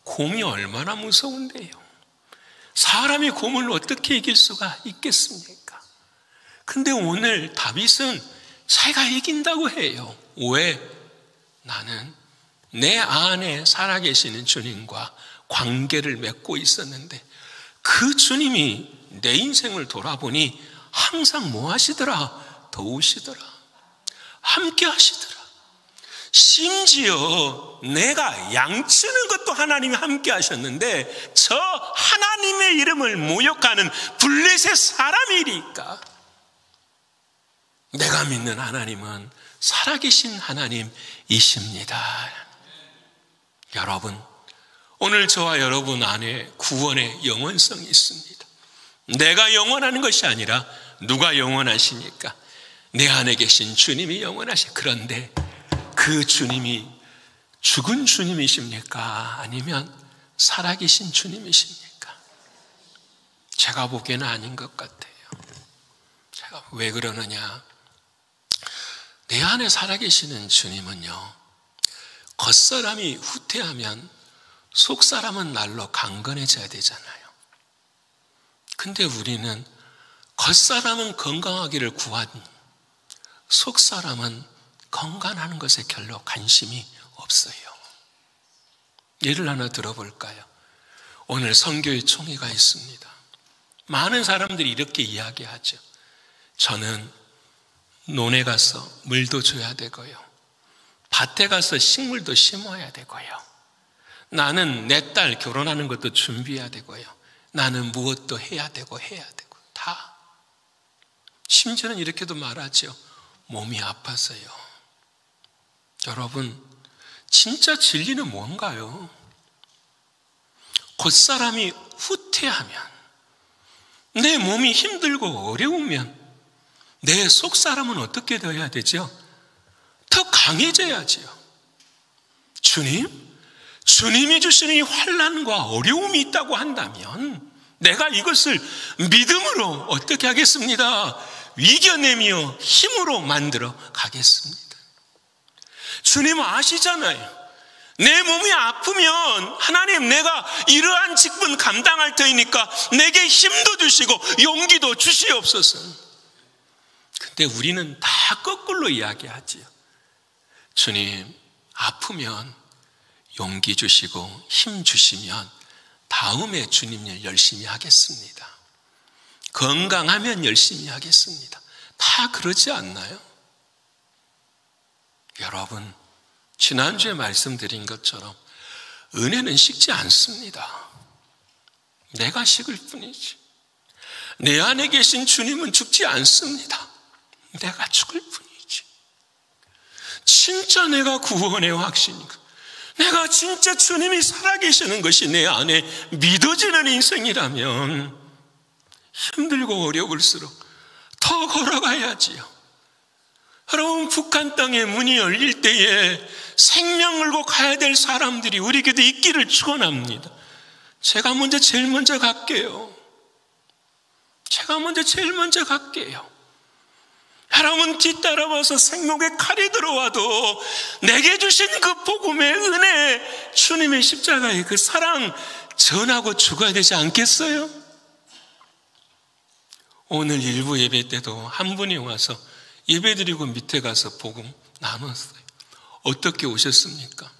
곰이 얼마나 무서운데요. 사람이 곰을 어떻게 이길 수가 있겠습니까? 근데 오늘 다윗은 자기가 이긴다고 해요. 왜? 나는 내 안에 살아계시는 주님과 관계를 맺고 있었는데 그 주님이 내 인생을 돌아보니 항상 뭐 하시더라? 도우시더라. 함께 하시더라. 심지어 내가 양치는 것도 하나님이 함께 하셨는데 저 하나님의 이름을 모욕하는 블레셋 사람이니까 내가 믿는 하나님은 살아계신 하나님이십니다. 여러분, 오늘 저와 여러분 안에 구원의 영원성이 있습니다. 내가 영원하는 것이 아니라 누가 영원하시니까? 내 안에 계신 주님이 영원하시. 그런데 그 주님이 죽은 주님이십니까? 아니면 살아계신 주님이십니까? 제가 보기에는 아닌 것 같아요. 제가 왜 그러느냐? 내 안에 살아계시는 주님은요, 겉사람이 후퇴하면 속사람은 날로 강건해져야 되잖아요. 근데 우리는 겉사람은 건강하기를 구한 속사람은 건강하는 것에 별로 관심이 없어요. 예를 하나 들어볼까요? 오늘 선교의 총회가 있습니다. 많은 사람들이 이렇게 이야기하죠. 저는 논에 가서 물도 줘야 되고요. 밭에 가서 식물도 심어야 되고요. 나는 내 딸 결혼하는 것도 준비해야 되고요. 나는 무엇도 해야 되고 다. 심지어는 이렇게도 말하죠. 몸이 아파서요. 여러분, 진짜 진리는 뭔가요? 겉사람이 후퇴하면, 내 몸이 힘들고 어려우면 내 속사람은 어떻게 되어야 되죠? 더 강해져야지요. 주님이 주시는 이 환난과 어려움이 있다고 한다면 내가 이것을 믿음으로 어떻게 하겠습니다? 이겨내며 힘으로 만들어 가겠습니다. 주님은 아시잖아요. 내 몸이 아프면 하나님, 내가 이러한 직분 감당할 터이니까 내게 힘도 주시고 용기도 주시옵소서. 근데 우리는 다 거꾸로 이야기하지요. 주님, 아프면 용기 주시고 힘 주시면 다음에 주님 일 열심히 하겠습니다. 건강하면 열심히 하겠습니다. 다 그러지 않나요? 여러분, 지난주에 말씀드린 것처럼 은혜는 식지 않습니다. 내가 식을 뿐이지. 내 안에 계신 주님은 죽지 않습니다. 내가 죽을 뿐이지. 진짜 내가 구원의 확신이고 내가 진짜 주님이 살아계시는 것이 내 안에 믿어지는 인생이라면 힘들고 어려울수록 더 걸어가야지요. 여러분, 북한 땅에 문이 열릴 때에 생명 걸고 가야 될 사람들이 우리에게도 있기를 축원합니다. 제가 제일 먼저 갈게요. 제일 먼저 갈게요. 여러분, 뒤따라와서 생목에 칼이 들어와도 내게 주신 그 복음의 은혜, 주님의 십자가의 그 사랑 전하고 죽어야 되지 않겠어요? 오늘 일부 예배 때도 한 분이 와서 예배드리고 밑에 가서 복음 나눴어요. 어떻게 오셨습니까?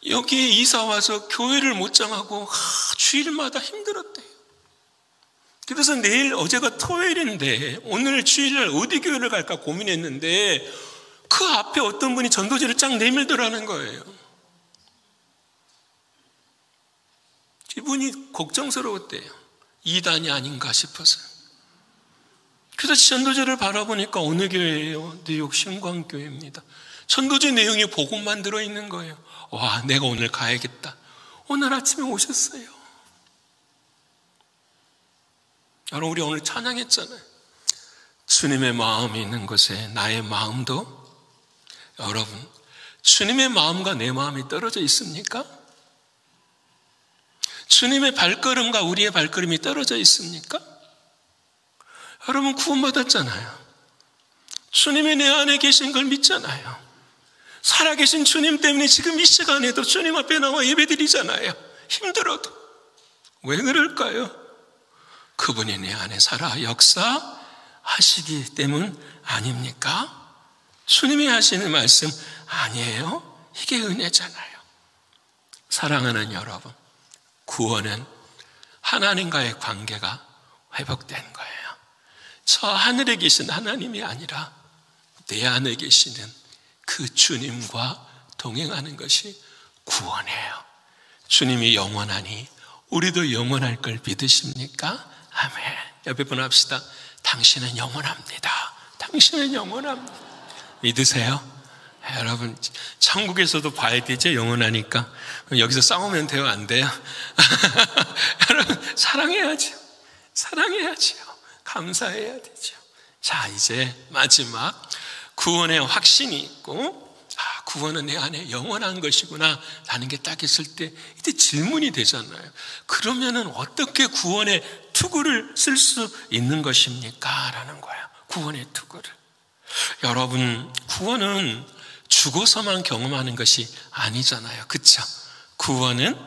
여기에 이사 와서 교회를 못 정하고 주일마다 힘들었대요. 그래서 어제가 토요일인데 오늘 주일날 어디 교회를 갈까 고민했는데 그 앞에 어떤 분이 전도지를 쫙 내밀더라는 거예요. 이분이 걱정스러웠대요. 이단이 아닌가 싶어서. 그래서 전도지를 바라보니까 어느 교회예요? 뉴욕 신광교회입니다. 전도지 내용이 복음만 들어있는 거예요. 와, 내가 오늘 가야겠다. 오늘 아침에 오셨어요. 여러분, 우리 오늘 찬양했잖아요. 주님의 마음이 있는 곳에 나의 마음도. 여러분, 주님의 마음과 내 마음이 떨어져 있습니까? 주님의 발걸음과 우리의 발걸음이 떨어져 있습니까? 여러분, 구원받았잖아요. 주님이 내 안에 계신 걸 믿잖아요. 살아계신 주님 때문에 지금 이 시간에도 주님 앞에 나와 예배드리잖아요. 힘들어도. 왜 그럴까요? 그분이 내 안에 살아 역사하시기 때문 아닙니까? 주님이 하시는 말씀 아니에요? 이게 은혜잖아요. 사랑하는 여러분, 구원은 하나님과의 관계가 회복된 거예요. 저 하늘에 계신 하나님이 아니라 내 안에 계시는 그 주님과 동행하는 것이 구원이에요. 주님이 영원하니 우리도 영원할 걸 믿으십니까? 아멘. 옆에 분 합시다. 당신은 영원합니다. 당신은 영원합니다. 믿으세요? 여러분, 천국에서도 봐야 되죠? 영원하니까. 여기서 싸우면 돼요? 안 돼요? 여러분, 사랑해야죠. 사랑해야죠. 감사해야 되죠. 자, 이제 마지막 구원의 확신이 있고, 구원은 내 안에 영원한 것이구나 라는 게 딱 있을 때 이때 질문이 되잖아요. 그러면은 어떻게 구원의 투구를 쓸 수 있는 것입니까? 라는 거예요. 구원의 투구를. 여러분, 구원은 죽어서만 경험하는 것이 아니잖아요. 그렇죠? 구원은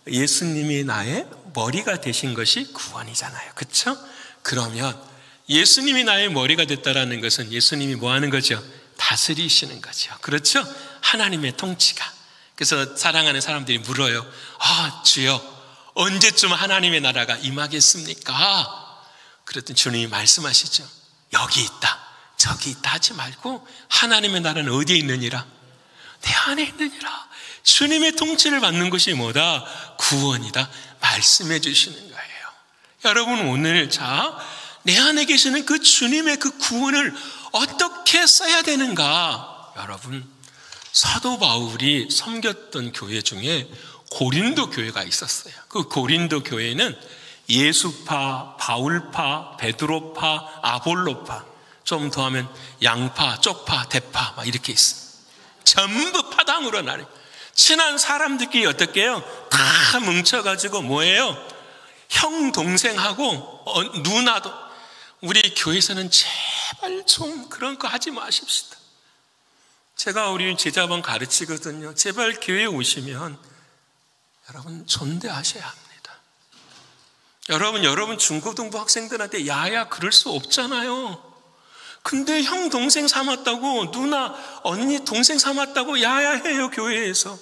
예수님이 나의 머리가 되신 것이 구원이잖아요. 그렇죠? 그러면 예수님이 나의 머리가 됐다라는 것은 예수님이 뭐 하는 거죠? 다스리시는 거죠. 그렇죠? 하나님의 통치가. 그래서 사랑하는 사람들이 물어요. 주여, 언제쯤 하나님의 나라가 임하겠습니까? 그랬더니 주님이 말씀하시죠. 여기 있다, 저기 있다 하지 말고 하나님의 나라는 어디에 있느니라? 내 안에 있느니라. 주님의 통치를 받는 것이 뭐다? 구원이다. 말씀해 주시는 거예요. 여러분, 오늘 내 안에 계시는 그 주님의 그 구원을 어떻게 써야 되는가? 여러분, 사도 바울이 섬겼던 교회 중에 고린도 교회가 있었어요. 그 고린도 교회는 예수파, 바울파, 베드로파, 아볼로파, 좀 더 하면 양파, 쪽파, 대파 막 이렇게 있어요. 전부 파당으로 나뉘어요. 친한 사람들끼리 어떻게 해요? 다 뭉쳐가지고 뭐예요? 형, 동생하고 누나도. 우리 교회에서는 제발 좀 그런 거 하지 마십시다. 제가 우리 제자반 가르치거든요. 제발 교회에 오시면 여러분 존대하셔야 합니다. 여러분 중고등부 학생들한테 야야 그럴 수 없잖아요. 근데 형 동생 삼았다고, 누나 언니 동생 삼았다고 야야 해요, 교회에서.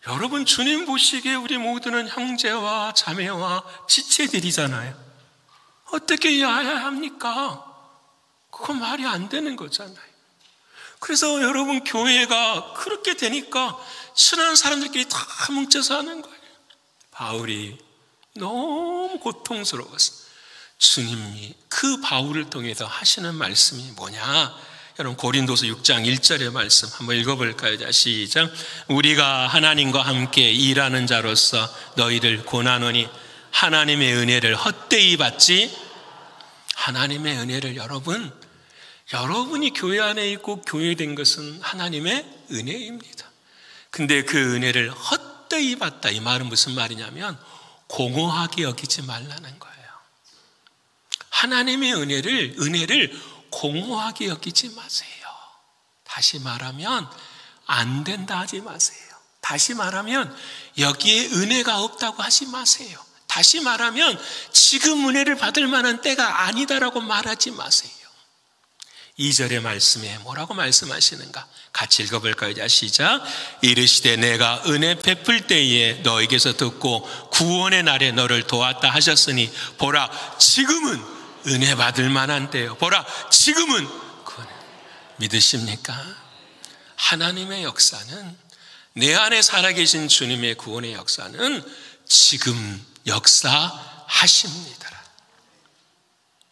여러분, 주님 보시기에 우리 모두는 형제와 자매와 지체들이잖아요. 어떻게 야야 합니까? 그건 말이 안 되는 거잖아요. 그래서 여러분, 교회가 그렇게 되니까 친한 사람들끼리 다 뭉쳐서 하는 거예요. 바울이 너무 고통스러웠어요. 주님이 그 바울을 통해서 하시는 말씀이 뭐냐? 여러분, 고린도서 6장 1절의 말씀 한번 읽어볼까요? 자, 시작. 우리가 하나님과 함께 일하는 자로서 너희를 고난하노니 하나님의 은혜를 헛되이 받지. 하나님의 은혜를 여러분이 교회 안에 있고 교회된 것은 하나님의 은혜입니다. 근데 그 은혜를 헛되이 받다, 이 말은 무슨 말이냐면 공허하게 여기지 말라는 거예요. 하나님의 은혜를 공허하게 여기지 마세요. 다시 말하면 안 된다 하지 마세요. 다시 말하면 여기에 은혜가 없다고 하지 마세요. 다시 말하면 지금 은혜를 받을 만한 때가 아니다라고 말하지 마세요. 2절의 말씀에 뭐라고 말씀하시는가? 같이 읽어볼까요? 자, 시작. 이르시되 내가 은혜 베풀 때에 너에게서 듣고 구원의 날에 너를 도왔다 하셨으니 보라 지금은 은혜 받을 만한 때요. 보라 지금은 구원. 믿으십니까? 하나님의 역사는, 내 안에 살아계신 주님의 구원의 역사는 지금 역사하십니다.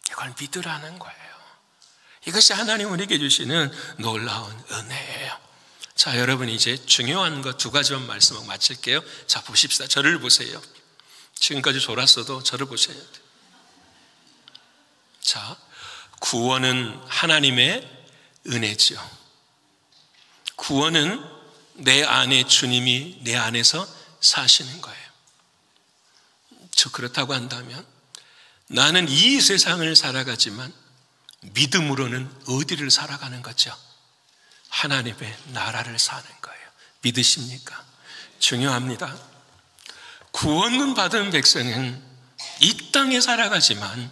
이걸 믿으라는 거예요. 이것이 하나님 우리에게 주시는 놀라운 은혜예요. 자, 여러분, 이제 중요한 것 두 가지만 말씀하고 마칠게요. 자, 보십시다. 저를 보세요. 지금까지 졸았어도 저를 보셔야 돼요. 자, 구원은 하나님의 은혜죠. 구원은 내 안에 주님이 내 안에서 사시는 거예요. 그렇다고 한다면 나는 이 세상을 살아가지만 믿음으로는 어디를 살아가는 거죠? 하나님의 나라를 사는 거예요. 믿으십니까? 중요합니다. 구원은 받은 백성은 이 땅에 살아가지만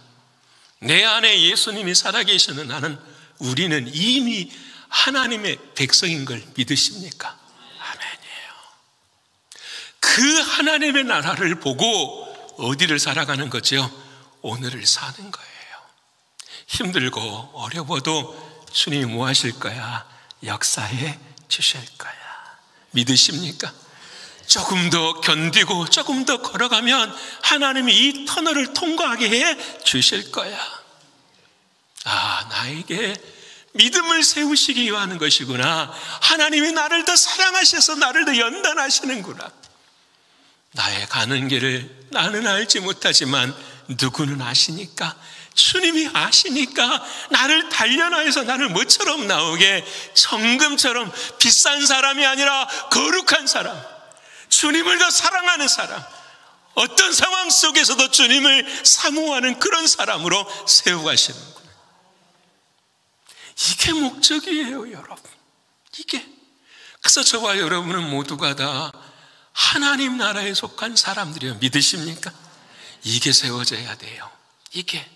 내 안에 예수님이 살아계시는 나는, 우리는 이미 하나님의 백성인 걸 믿으십니까? 아멘이에요. 그 하나님의 나라를 보고 어디를 살아가는 거죠? 오늘을 사는 거예요. 힘들고 어려워도 주님이 뭐 하실 거야? 역사해 주실 거야. 믿으십니까? 조금 더 견디고 조금 더 걸어가면 하나님이 이 터널을 통과하게 해 주실 거야. 아, 나에게 믿음을 세우시기 위한 것이구나. 하나님이 나를 더 사랑하셔서 나를 더 연단하시는구나. 나의 가는 길을 나는 알지 못하지만 누구는 아시니까, 주님이 아시니까 나를 단련하여서 나를 뭐처럼 나오게, 정금처럼 비싼 사람이 아니라 거룩한 사람, 주님을 더 사랑하는 사람, 어떤 상황 속에서도 주님을 사모하는 그런 사람으로 세워가시는구나. 이게 목적이에요, 여러분. 이게. 그래서 저와 여러분은 모두가 다 하나님 나라에 속한 사람들이에요. 믿으십니까? 이게 세워져야 돼요. 이게.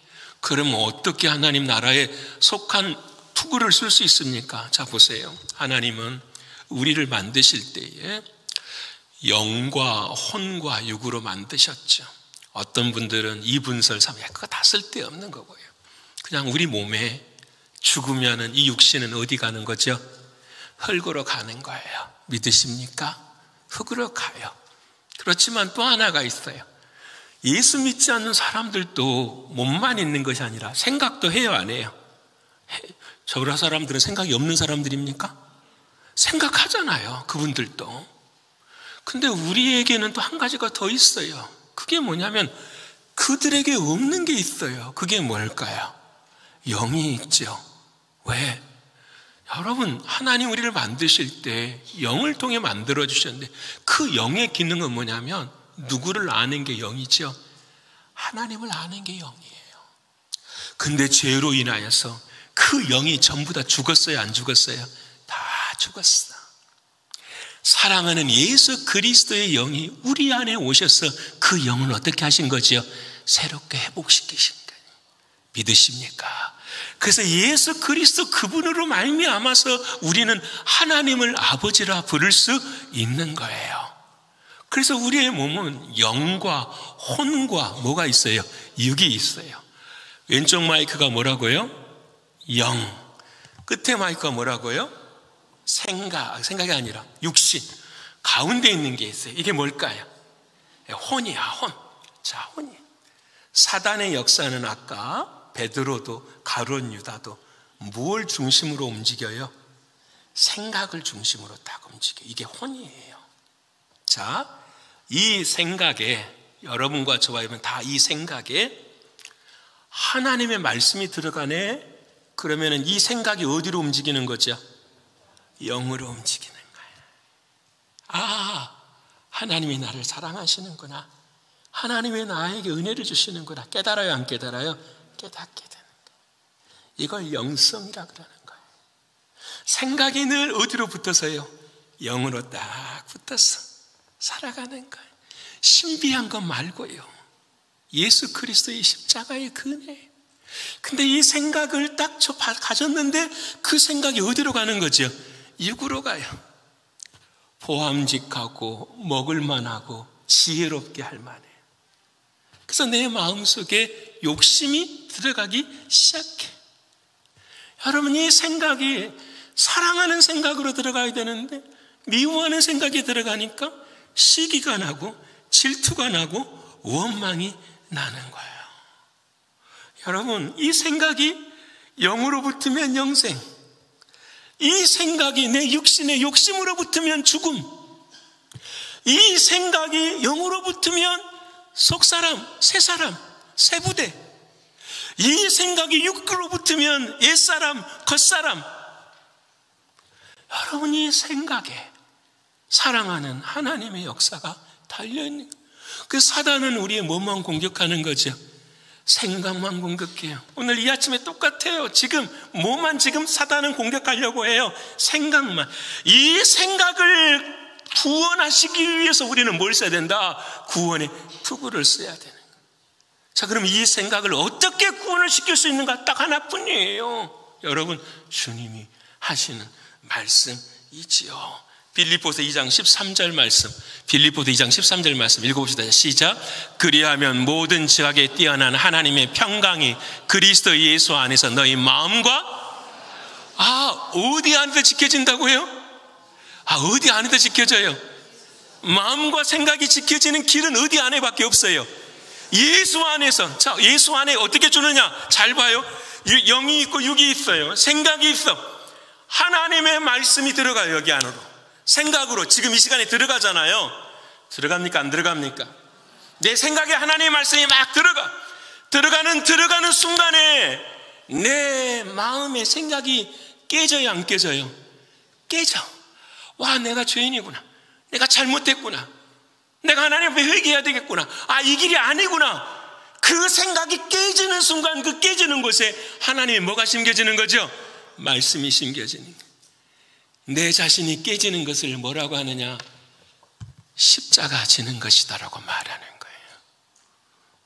그러면 어떻게 하나님 나라에 속한 투구를 쓸 수 있습니까? 자, 보세요. 하나님은 우리를 만드실 때에 영과 혼과 육으로 만드셨죠. 어떤 분들은 이분설 3야, 그거 다 쓸데없는 거고요. 그냥 우리 몸에 죽으면은 이 육신은 어디 가는 거죠? 흙으로 가는 거예요. 믿으십니까? 흙으로 가요. 그렇지만 또 하나가 있어요. 예수 믿지 않는 사람들도 몸만 있는 것이 아니라 생각도 해요, 안 해요? 저런 사람들은 생각이 없는 사람들입니까? 생각하잖아요, 그분들도. 근데 우리에게는 또 한 가지가 더 있어요. 그게 뭐냐면 그들에게 없는 게 있어요. 그게 뭘까요? 영이 있죠. 왜? 여러분, 하나님 우리를 만드실 때 영을 통해 만들어 주셨는데 그 영의 기능은 뭐냐면 누구를 아는 게 영이죠? 하나님을 아는 게 영이에요. 근데 죄로 인하여서 그 영이 전부 다 죽었어요, 안 죽었어요? 다 죽었어. 사랑하는 예수 그리스도의 영이 우리 안에 오셔서 그 영을 어떻게 하신 거죠? 새롭게 회복시키신 거예요. 믿으십니까? 그래서 예수 그리스도 그분으로 말미암아서 우리는 하나님을 아버지라 부를 수 있는 거예요. 그래서 우리의 몸은 영과 혼과 뭐가 있어요? 육이 있어요. 왼쪽 마이크가 뭐라고요? 영. 끝에 마이크가 뭐라고요? 생각이 아니라 육신. 가운데 있는 게 있어요. 이게 뭘까요? 혼이야, 혼. 자, 혼이. 사단의 역사는 아까 베드로도 가룟 유다도 뭘 중심으로 움직여요? 생각을 중심으로 딱 움직여요. 이게 혼이에요. 자, 이 생각에, 여러분과 저와 여러분 다 이 생각에 하나님의 말씀이 들어가네. 그러면은 이 생각이 어디로 움직이는 거죠? 영으로 움직이는 거예요. 아, 하나님이 나를 사랑하시는구나. 하나님이 나에게 은혜를 주시는구나. 깨달아요, 안 깨달아요? 깨닫게 되는 거예요. 이걸 영성이라 그러는 거예요. 생각이 늘 어디로 붙어서요? 영으로 딱 붙어서 살아가는 거예요. 신비한 것 말고요. 예수 그리스도의 십자가의 은혜. 근데 이 생각을 딱 가졌는데 그 생각이 어디로 가는 거죠? 육으로 가요. 보암직하고 먹을만하고 지혜롭게 할 만해요. 그래서 내 마음속에 욕심이 들어가기 시작해. 여러분, 이 생각이 사랑하는 생각으로 들어가야 되는데 미워하는 생각이 들어가니까 시기가 나고 질투가 나고 원망이 나는 거예요. 여러분, 이 생각이 영으로 붙으면 영생, 이 생각이 내 육신의 욕심으로 붙으면 죽음, 이 생각이 영으로 붙으면 속사람, 새사람, 새부대, 이 생각이 육으로 붙으면 옛사람, 겉사람. 여러분, 이 생각에 사랑하는 하나님의 역사가 달려있는 거예요. 그 사단은 우리의 뭐만 공격하는 거죠? 생각만 공격해요. 오늘 이 아침에 똑같아요. 지금 뭐만 지금 사단은 공격하려고 해요? 생각만. 이 생각을 구원하시기 위해서 우리는 뭘 써야 된다? 구원의 투구를 써야 되는 거예요. 자, 그럼 이 생각을 어떻게 구원을 시킬 수 있는가? 딱 하나뿐이에요. 여러분, 주님이 하시는 말씀이지요. 빌립보서 2장 13절 말씀, 빌립보서 2장 13절 말씀 읽어봅시다. 시작. 그리하면 모든 지각에 뛰어난 하나님의 평강이 그리스도 예수 안에서 너희 마음과 어디 안에서 지켜진다고요? 어디 안에서 지켜져요? 마음과 생각이 지켜지는 길은 어디 안에밖에 없어요? 예수 안에서. 자, 예수 안에 어떻게 주느냐? 잘 봐요. 영이 있고 육이 있어요. 생각이 있어. 하나님의 말씀이 들어가요. 여기 안으로. 생각으로 지금 이 시간에 들어가잖아요. 들어갑니까? 안 들어갑니까? 내 생각에 하나님의 말씀이 막 들어가는 순간에 내 마음의 생각이 깨져요, 안 깨져요? 깨져. 와, 내가 죄인이구나. 내가 잘못했구나. 내가 하나님 앞에 회개해야 되겠구나. 이 길이 아니구나. 그 생각이 깨지는 순간, 그 깨지는 곳에 하나님의 뭐가 심겨지는 거죠? 말씀이 심겨지는 거예요. 내 자신이 깨지는 것을 뭐라고 하느냐? 십자가 지는 것이다라고 말하는 거예요.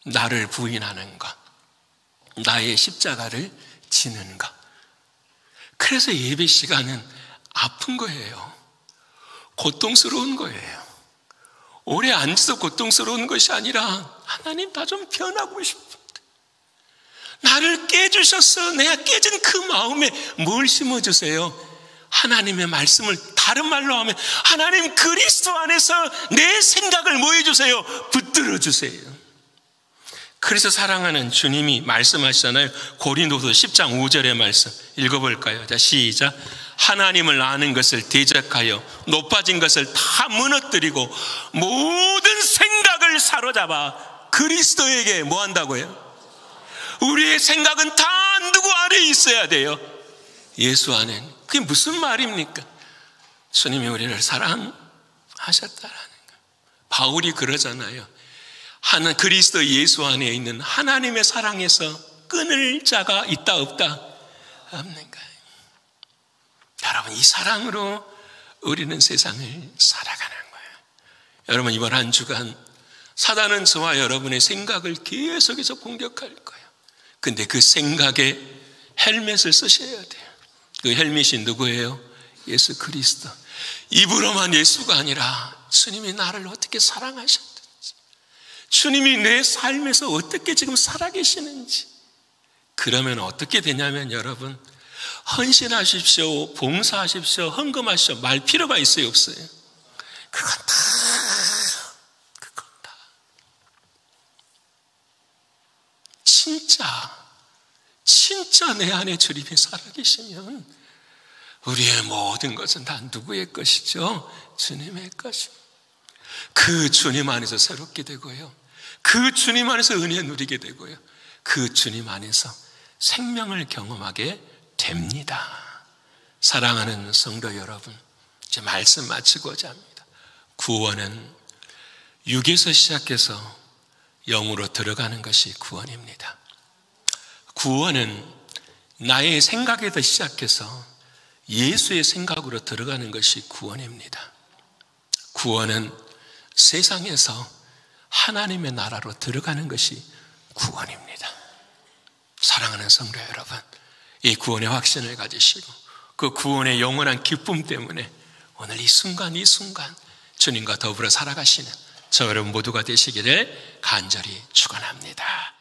나를 부인하는 것, 나의 십자가를 지는 것. 그래서 예배 시간은 아픈 거예요. 고통스러운 거예요. 오래 앉아서 고통스러운 것이 아니라 하나님 나 좀 변하고 싶은데 나를 깨주셔서 내가 깨진 그 마음에 뭘 심어주세요? 하나님의 말씀을 다른 말로 하면 하나님 그리스도 안에서 내 생각을 뭐 해주세요? 붙들어 주세요. 그래서 사랑하는 주님이 말씀하시잖아요. 고린도서 10장 5절의 말씀 읽어볼까요? 자, 시작. 하나님을 아는 것을 대적하여 높아진 것을 다 무너뜨리고 모든 생각을 사로잡아 그리스도에게 뭐 한다고요? 우리의 생각은 다 누구 안에 있어야 돼요? 예수 안에. 그게 무슨 말입니까? 주님이 우리를 사랑하셨다라는 거예요. 바울이 그러잖아요. 그리스도 예수 안에 있는 하나님의 사랑에서 끊을 자가 있다 없다? 없는 거예요. 여러분, 이 사랑으로 우리는 세상을 살아가는 거예요. 여러분, 이번 한 주간 사단은 저와 여러분의 생각을 계속해서 공격할 거예요. 근데 그 생각에 헬멧을 쓰셔야 돼요. 그 헬멧이 누구예요? 예수 그리스도. 입으로만 예수가 아니라 주님이 나를 어떻게 사랑하셨는지, 주님이 내 삶에서 어떻게 지금 살아계시는지. 그러면 어떻게 되냐면 여러분, 헌신하십시오, 봉사하십시오, 헌금하십시오 말 필요가 있어요, 없어요? 그건 다 진짜 내 안에 주님이 살아계시면 우리의 모든 것은 다 누구의 것이죠? 주님의 것입니다. 그 주님 안에서 새롭게 되고요, 그 주님 안에서 은혜 누리게 되고요, 그 주님 안에서 생명을 경험하게 됩니다. 사랑하는 성도 여러분, 이제 말씀 마치고자 합니다. 구원은 육에서 시작해서 영으로 들어가는 것이 구원입니다. 구원은 나의 생각에서 시작해서 예수의 생각으로 들어가는 것이 구원입니다. 구원은 세상에서 하나님의 나라로 들어가는 것이 구원입니다. 사랑하는 성도 여러분, 이 구원의 확신을 가지시고 그 구원의 영원한 기쁨 때문에 오늘 이 순간 주님과 더불어 살아가시는 저 여러분 모두가 되시기를 간절히 축원합니다.